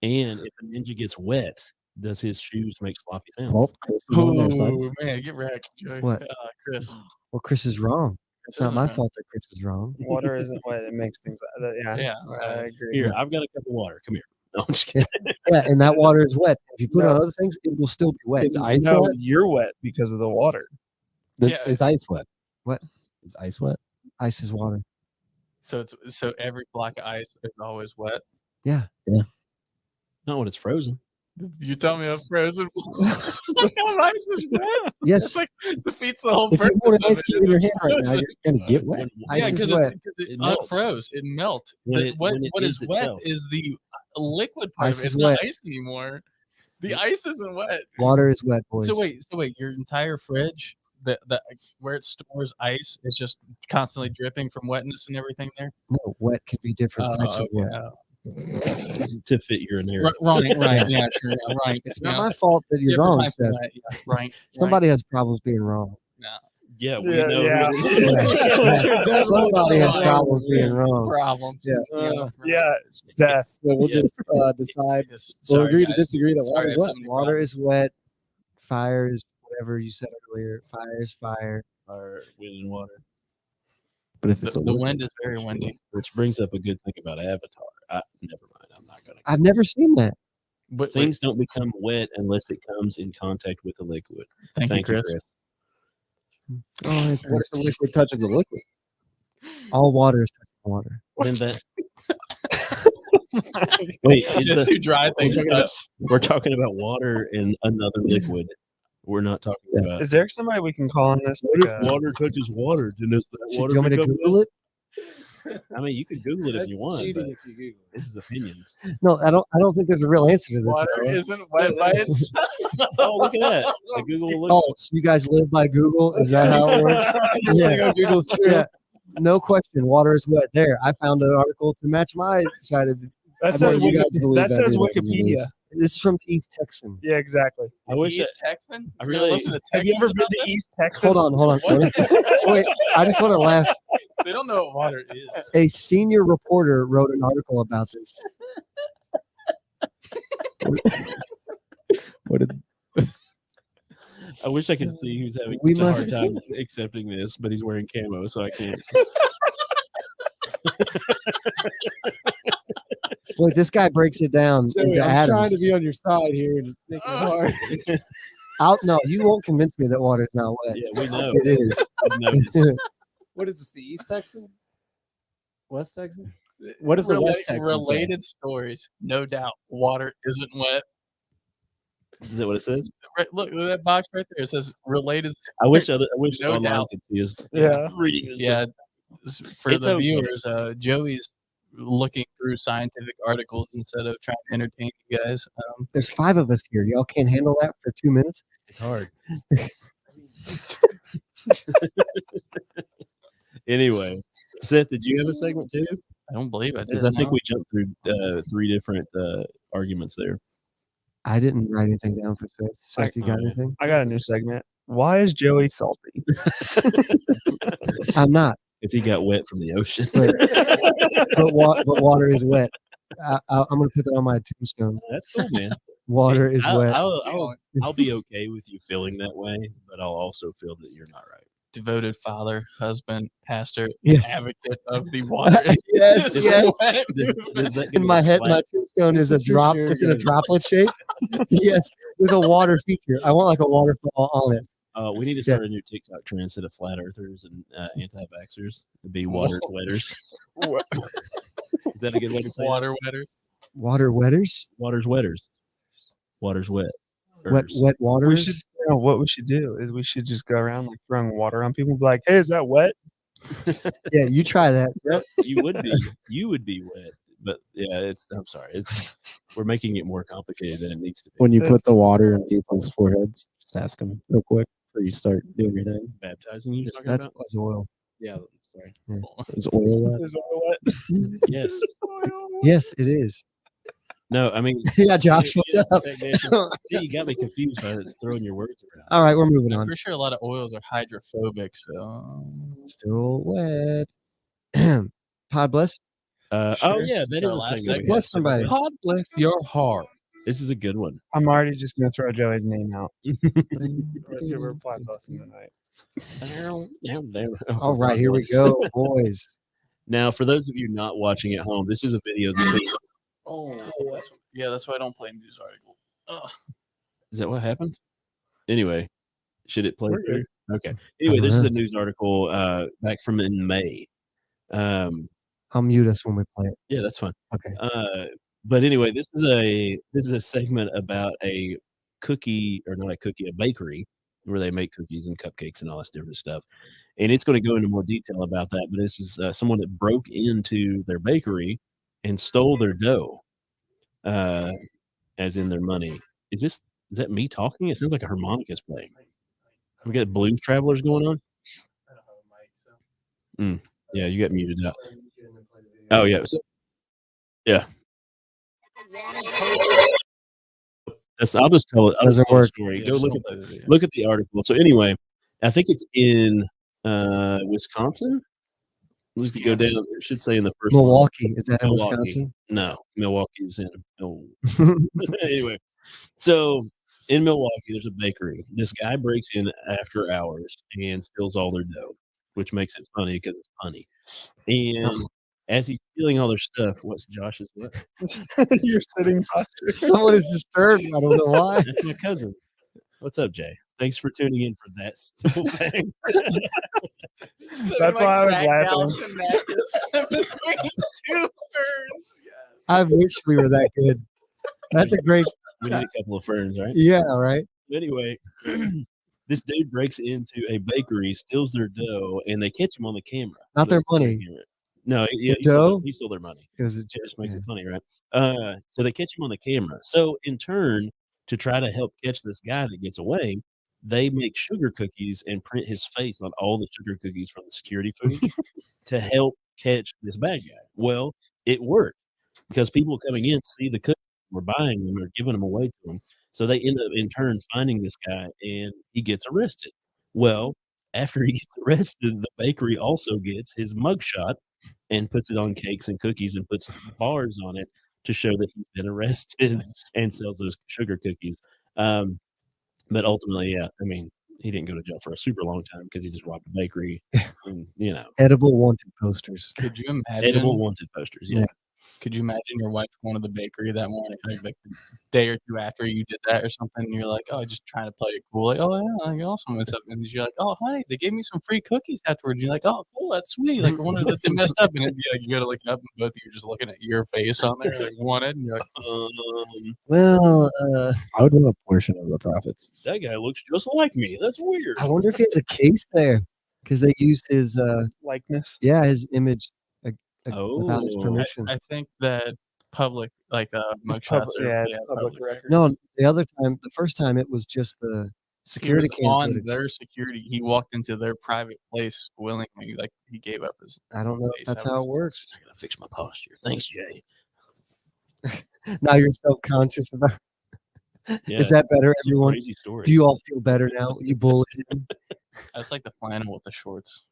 And if a ninja gets wet, does his shoes make sloppy sounds? Well, Chris is on their side. Oh man, get wrecked, Joey. What? Chris? Well, Chris is wrong. It's not my fault that Chris is wrong. Water isn't wet. It makes things wet. Yeah, Yeah, I agree. Here, I've got a cup of water. Come here. No, I'm just kidding. Yeah, and that water is wet. If you put it on other things, it will still be wet. Is ice No, wet? you're wet because of the water. Yeah. Is ice wet? What? Is ice wet? Ice is water. So every block of ice is always wet. Not when it's frozen. You tell me I'm frozen. Ice is wet. Yes, It's like defeats the whole If you purpose. want an of ice it. cube in your hand right now, Frozen. you're going to get wet. Ice Yeah, is because wet. it It melts. unfroze. It melts. When What it is is wet itself. is the liquid part Ice of it. is It's not wet. ice anymore. The ice isn't wet. water is wet, boys. So wait, your entire fridge, the where it stores ice, is just constantly dripping from wetness and everything there. No, wet can be different types of Okay, wet. To fit your narrative. right, yeah, sure, yeah, right. It's Yeah, not my fault that you're different wrong, types of Steph. wet, yeah, right. Somebody has problems being wrong. No. Yeah, we Yeah, know. yeah. who it is. Somebody has Yeah. problems being wrong. Problems. Yeah. Yeah, Steph. So we'll Yeah. just decide. Just, We'll sorry, agree to guys. disagree that Sorry, I water's have so wet. many Water problems. is wet. Fire is whatever you said earlier. Fire is fire. Fire, wind, and water. But if it's The a liquid, wind is very windy. Which brings up a good thing about Avatar. Never mind. I'm not gonna. I've never seen that. But Things don't become wet unless it comes in contact with a liquid. thank you, Chris. Oh, it's What if the liquid touches a liquid? all water is touching water. Then that. Wait, Just two dry things touched. we're talking about water and another liquid. We're not talking about. Is there somebody we can call on this? What Like, if water touches water? Then does that Do water you want me to become Google it? I mean, you could Google it if you want, but if you Google it. this is opinions. No, I don't think there's a real answer to this. Water isn't wet by itself. Oh, look at that! The Google will look. Oh, so you guys live by Google? Is that how it works? Yeah. Google's true. Yeah. No question. Water is wet. There, I found an article to match my side of. that I says, know you guys believe that says everything in the Wikipedia. news. This is from East Texan. Yeah, exactly. I wish East Texan? I You really- listen to Have you Texans ever been about to this? East Texas? Hold on. What? Wait, I just want to laugh. They don't know what water is. A senior reporter wrote an article about this. What did I wish I could see who's having We such must- a hard time accepting this, but he's wearing camo, so I can't. Look, this guy breaks it down Joey, into I'm trying atoms. to be on your side here and it's making it hard. No, you won't convince me that water is not wet. Yeah, we know. It is. We've noticed. What is this? The East Texan? West Texan? What is the West Texan say? Related stories, no doubt. Water isn't wet. Is that what it says? Right, look at that box right there. It says related. I wish No online doubt. could see us Yeah. reading this. Yeah, for It's the okay. viewers, Joey's looking through scientific articles instead of trying to entertain you guys. There's 5 of us here. Y'all can't handle that for 2 minutes. It's hard. Anyway, Seth, did you have a segment too? I don't believe I did. Because I think no. we jumped through 3 different arguments there. I didn't write anything down for Seth. Seth, you got anything? I got a new segment. Why is Joey salty? I'm not. Because he got wet from the ocean. But water is wet. I'm going to put that on my tombstone. That's cool, man. Water is I'll, wet. I'll be okay with you feeling that way, but I'll also feel that you're not right. Devoted father, husband, pastor, Yes. advocate of the water. Yes, is yes. wet. Does that give In us my a head, flat- my tombstone is a This is drop. sure It's in a good. droplet shape. Yes, with a water feature. I want like a waterfall on it. we need to start a new TikTok trend instead of flat earthers and anti-vaxxers. It'd be water wetters. Is that a good way to say it? Water wetter. Water wetters? Water's wetters. Water's wet. Wet waters? We should. What we should do is we should just go around like throwing water on people. And be like, hey, is that wet? Yeah, you try that. Yep. You would be wet. But yeah, I'm sorry. We're making it more complicated than it needs to be. When you put the water in people's foreheads, just ask them real quick before you start doing your thing. Baptizing you talking That's about? was oil. Yeah, sorry. Yeah. Is oil wet? Is oil wet? Yes. Yes, it is. No, I mean. Yeah, Josh, what's up? See, you got me confused by throwing your words around. All right, we're moving I'm on. pretty sure a lot of oils are hydrophobic, so Still wet. Podbless. Oh Sure. yeah, that Our is a last segment. segment. Bless somebody. God bless your heart. This is a good one. I'm already just gonna throw Joey's name out. We're Podblessing tonight. All right, here we go, boys. Now, for those of you not watching at home, this is a video. That's why I don't play news article. Ugh. Is that what happened? Anyway, should it play We're through? Okay. Anyway, Uh-huh. this is a news article back from in May. I'll mute us when we play it. Yeah, that's fine. Okay. But anyway, this is a segment about a cookie, or not a cookie, a bakery where they make cookies and cupcakes and all this different stuff. And it's going to go into more detail about that. But this is someone that broke into their bakery and stole their dough, as in their money. Is that me talking? It sounds like a harmonica's playing. We got Blues Travelers going on. Yeah, you got muted out. Oh yeah, yeah. I'll just tell it. I'll just Doesn't tell the work. story. Yeah, Go just look don't play the video. look at the article. So anyway, I think it's in Wisconsin. Let's go down. It should say in the first one. Milwaukee. Is that in Milwaukee. Wisconsin? No, Milwaukee's in. Oh. Anyway, so in Milwaukee, there's a bakery. This guy breaks in after hours and steals all their dough, which makes it funny because it's funny. And as he's stealing all their stuff, what's Josh's what? Your sitting posture. Someone is disturbed. I don't know why. That's my cousin. What's up, Jay? Thanks for tuning in for that simple thing. That's why I was laughing. Between two ferns. I wish we were that good. That's a great. We need a couple of ferns, right? Yeah, right. Anyway, this dude breaks into a bakery, steals their dough, and they catch him on the camera. Not their money. No, The he stole, dough? he stole their money. It was a It joke. just makes Yeah. it funny, right? So they catch him on the camera. So in turn, to try to help catch this guy that gets away, they make sugar cookies and print his face on all the sugar cookies from the security footage to help catch this bad guy. Well, it worked because people coming in see the cookies, were buying them or giving them away to them. So they end up in turn finding this guy and he gets arrested. Well, after he gets arrested, the bakery also gets his mugshot and puts it on cakes and cookies and puts bars on it to show that he's been arrested and sells those sugar cookies. But ultimately, yeah, I mean, he didn't go to jail for a super long time because he just robbed a bakery. And, Edible wanted posters. Could you imagine? edible wanted posters. Yeah. Yeah. Could you imagine your wife going to the bakery that morning, like the day or two after you did that or something, and you're like, "Oh, just trying to play it cool." Like, "Oh yeah, like awesome," and stuff. And you're like, "Oh, honey, they gave me some free cookies afterwards." You're like, "Oh, cool, that's sweet." Like, I wonder that they messed up, and then, you go to look it up, and both of you are just looking at your face on there, like wanted, and you're like, Well, I would want a portion of the profits. That guy looks just like me. That's weird. I wonder if he has a case there because they used his, Likeness. his image without his Oh. permission. I think that public, like It's mugshots, it's public record. No, the first time it was just the security cam on footage. their security. He walked into their private place willingly, like he gave up his. I don't know if that's how it works. I gotta fix my posture. Thanks, Jay. Now you're self-conscious about. Yeah, Is that better, it's a everyone? crazy story. Do you all feel better now? You bullied him. That's like the flannel with the shorts.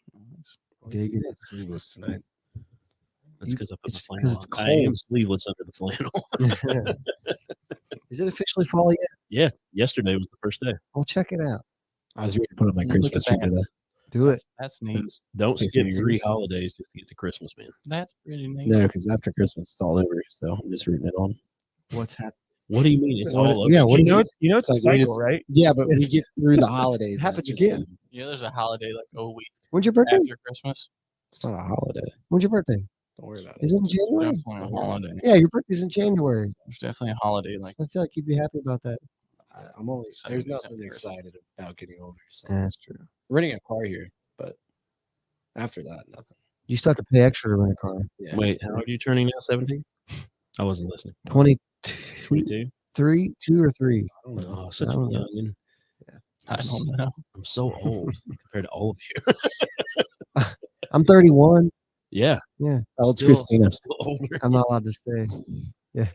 Dig it. Sleeveless tonight. That's because I put my It's 'cause flannel it's on. I am cold. sleeveless under the flannel. Is it officially fall yet? Yeah, yesterday was the first day. Well, check it out. I was ready to put up my Look Christmas at tree that. today. Do it. That's neat. Don't Takes skip some 3 years. holidays just to get to Christmas, man. That's pretty neat. No, because after Christmas it's all over. So I'm just rooting it on. What's happening? What do you mean? It's What- all over. yeah, what You is know, it? it's a Like, we cycle, just- right? Yeah, but we get through the holidays. It happens and it's just again. like, There's a holiday like a week When's your birthday? after Christmas. it's not a holiday. When's your birthday? Don't worry about it. Is it in January? Definitely a holiday. Yeah, your birthday's in January. There's definitely a holiday like I feel like you'd be happy about that. I'm only there's 70% nothing person. excited about getting older. So That's true. renting a car here, but after that, nothing. You still have to pay extra to rent a car. Yeah. Wait, how old are you turning now? 17? I wasn't listening. 22, 22? 3, 2 or 3. I don't know. Oh, such a I don't know. youngin. I don't know. I'm so old compared to all of you. I'm 31. Yeah. Yeah, How old's Still- Christina? I'm still older. I'm not allowed to say. Yeah.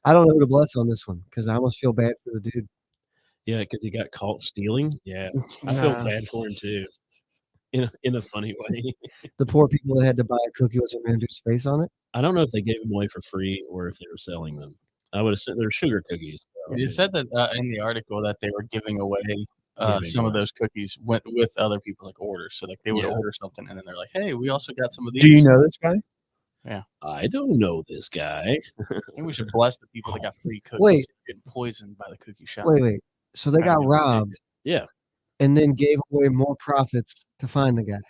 I don't know who to bless on this one because I almost feel bad for the dude. Yeah, because he got caught stealing. Yeah. I feel Nah. bad for him too. In a funny way. The poor people that had to buy a cookie with some dude's face on it. I don't know if they gave them away for free or if they were selling them. I would have said they're sugar cookies. so, It said that in the article that they were giving away Giving some of away. those cookies went with other people's like orders. So like they would Yeah. order something and then they're like, "Hey, we also got some of these." Do you know this guy? I don't know this guy. I think we should bless the people that got free cookies. Wait. Getting poisoned by the cookie shop. Wait. So they I got never did. robbed. Yeah. And then gave away more profits to find the guy.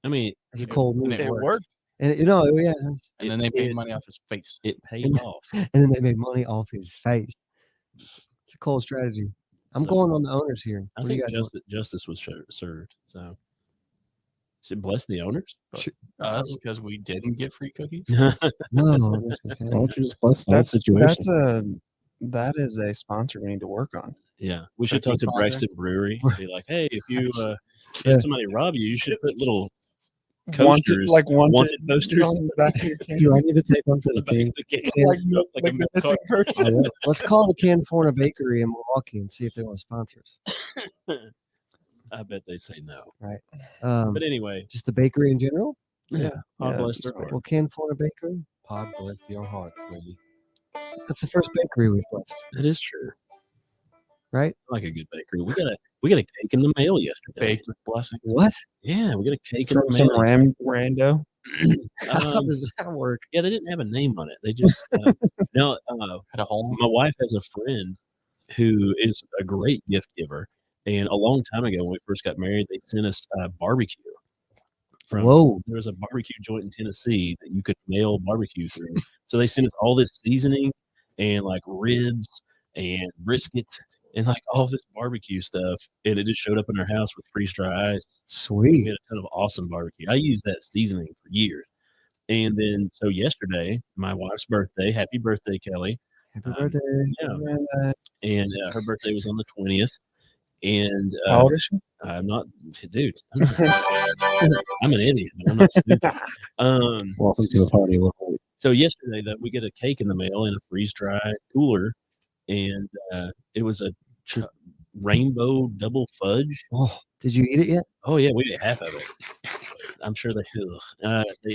I mean, It's a It- cold and move. it worked. And yeah. And then they made money off his face. it paid And- off. And then they made money off his face. It's a cold strategy. I'm So- going on the owners here. I What do you think guys justice was served. So should bless the owners. Us because we didn't get free cookies. want? No, I'm just gonna say Why that. don't you just bless the whole situation? That is a sponsor we need to work on. Yeah, we should Cookie talk to sponsor? Braxton Brewery. Be like, hey, if you Yeah. if somebody rob you, you should put little Wanted, coasters, like wanted, wanted posters on the back of your can. Do I need to take one for on the the back team? of the can. like, Like like a the missing card. person. Let's call the California Bakery in Milwaukee and see if they want to sponsor us. I bet they say no. But anyway, just the bakery in general? yeah, God Yeah, bless the sure. sport. Well, California Bakery? Podbless your hearts, baby. That's the first bakery we've blessed. That is true. right? I like a good bakery. We got a cake in the mail yesterday. Baked with blessing. What? Yeah, we got a cake in From the some mail. rando. How Um, does that work? yeah, they didn't have a name on it. They just no. Had a hole. My wife has a friend who is a great gift giver, and a long time ago when we first got married, they sent us barbecue. Whoa. There was a barbecue joint in Tennessee that you could mail barbecue through. So they sent us all this seasoning and like ribs and brisket and like all this barbecue stuff, and it just showed up in our house with freeze dry ice. We Sweet. had a ton of awesome barbecue. I used that seasoning for years. And then so yesterday, my wife's birthday. Happy birthday, Kelly! Happy birthday. Yeah, and her birthday was on the 20th. And How old is she? I'm not, dude. I'm an idiot. But I'm not stupid. Welcome to the party. So yesterday, we get a cake in the mail in a freeze dry cooler, and it was a rainbow double fudge. Oh, did you eat it yet? Oh yeah, we ate half of it. I'm sure they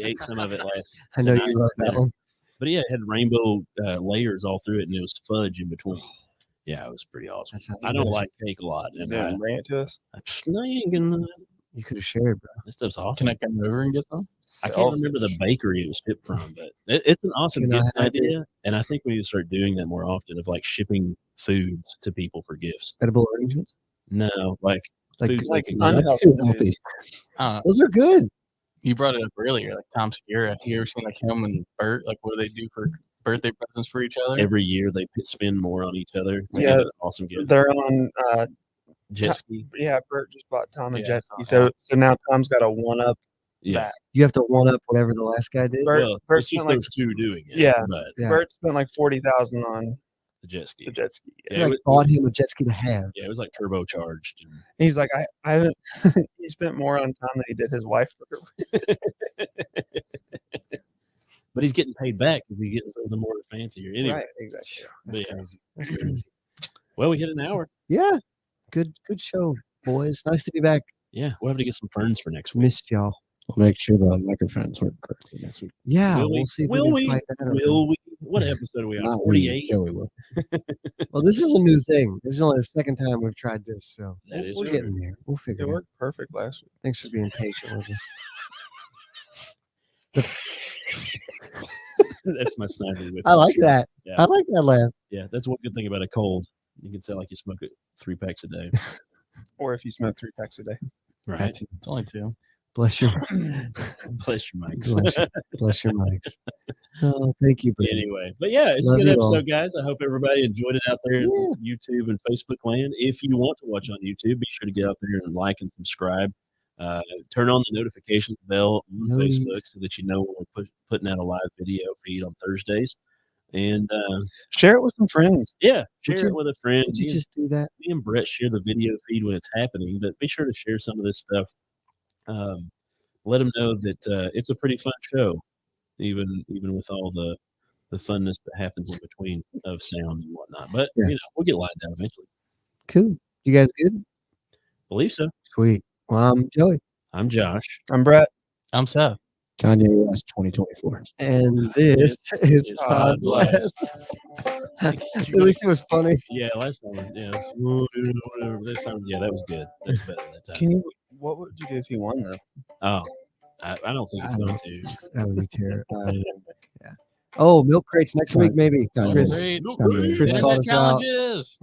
ate some of it last. I know tonight you love for that dinner. one. But yeah, it had rainbow layers all through it, and it was fudge in between. Yeah, it was pretty awesome. That sounds I don't delicious. like cake a lot, and Yeah, bring it to us. no, you ain't gonna. You could have shared, bro. This stuff's awesome. Can I come over and get some? I can't remember the bakery it was shipped from, but it's an awesome Can I gift have idea, and I think we need to start doing that more often of like shipping foods to people for gifts. Edible arrangements? No, like Like, foods like they can un- get. That's too healthy. those are good. You brought it up earlier, like Tom Segura. You ever seen like him and Bert? Like, what do they do for birthday presents for each other? Every year they spend more on each other. They Yeah. give an awesome gift. They're on. Jet ski. Yeah, Bert just bought Tom a Yeah, jet I ski, saw so now Tom's got a one up. Yeah. that. You have to one up whatever the last guy did. Bert- Well, Bert it's just spent, like- those two doing it. Yeah. But Yeah. Bert spent like 40,000 on the jet ski. the jet ski. Yeah, He like bought him a jet ski to have. Yeah, it was like turbocharged. And He's like, I haven't. He spent more on Tom than he did his wife. but he's getting paid back because he's getting something more fancier. Anyway, Right, exactly. That's But yeah. crazy. That's crazy. Well, we hit an hour. Yeah. Good show, boys. Nice to be back. Yeah, we'll have to get some ferns for next week. Missed y'all. We'll make sure the microphones work correctly next week. Yeah, Will we? we'll see if Will we we? can fight that out. Will we? What episode are we on? Not we, 48. Joey will. Well, this is a new thing. This is only the second time we've tried this, so That is we're true. getting there. We'll It figure it out. worked perfect last week. Thanks for being patient with us. That's my sniper whip. I like that. Yeah. I like that laugh. Yeah, that's one good thing about a cold. You can sound like you smoke it 3 packs a day. Or if you smoke 3 packs a day. Right. That's- It's only 2. Bless your Bless your mics. bless your mics. Oh, thank you, Brandon. Anyway, but yeah, it's Love a good you all. episode, guys. I hope everybody enjoyed it out there in Yeah. YouTube and Facebook land. If you want to watch on YouTube, be sure to get out there and like and subscribe. Turn on the notifications bell on Please. Facebook so that you know when we're putting out a live video feed on Thursdays. And Share it with some friends. yeah, share you- it with a friend. Did you just do that? Me and Brett share the video feed when it's happening, but be sure to share some of this stuff. Let them know that it's a pretty fun show, even with all the funness that happens in between of sound and whatnot. But Yeah. we'll get lined out eventually. Cool. You guys good? Believe so. Sweet. Well, I'm Joey, I'm Josh. I'm Brett. I'm Seth. Kanye West 2024. and this is Podbless. At least it was funny. Yeah, last time. Yeah, whatever. This time, yeah, that was good. That's better that time. Can you? What would you do if you won though? Oh, I don't think it's I going don't- to. That would be terrible. Yeah. Oh, milk crates next week, maybe. Done. Chris, Great. Chris Win called the us out. challenges.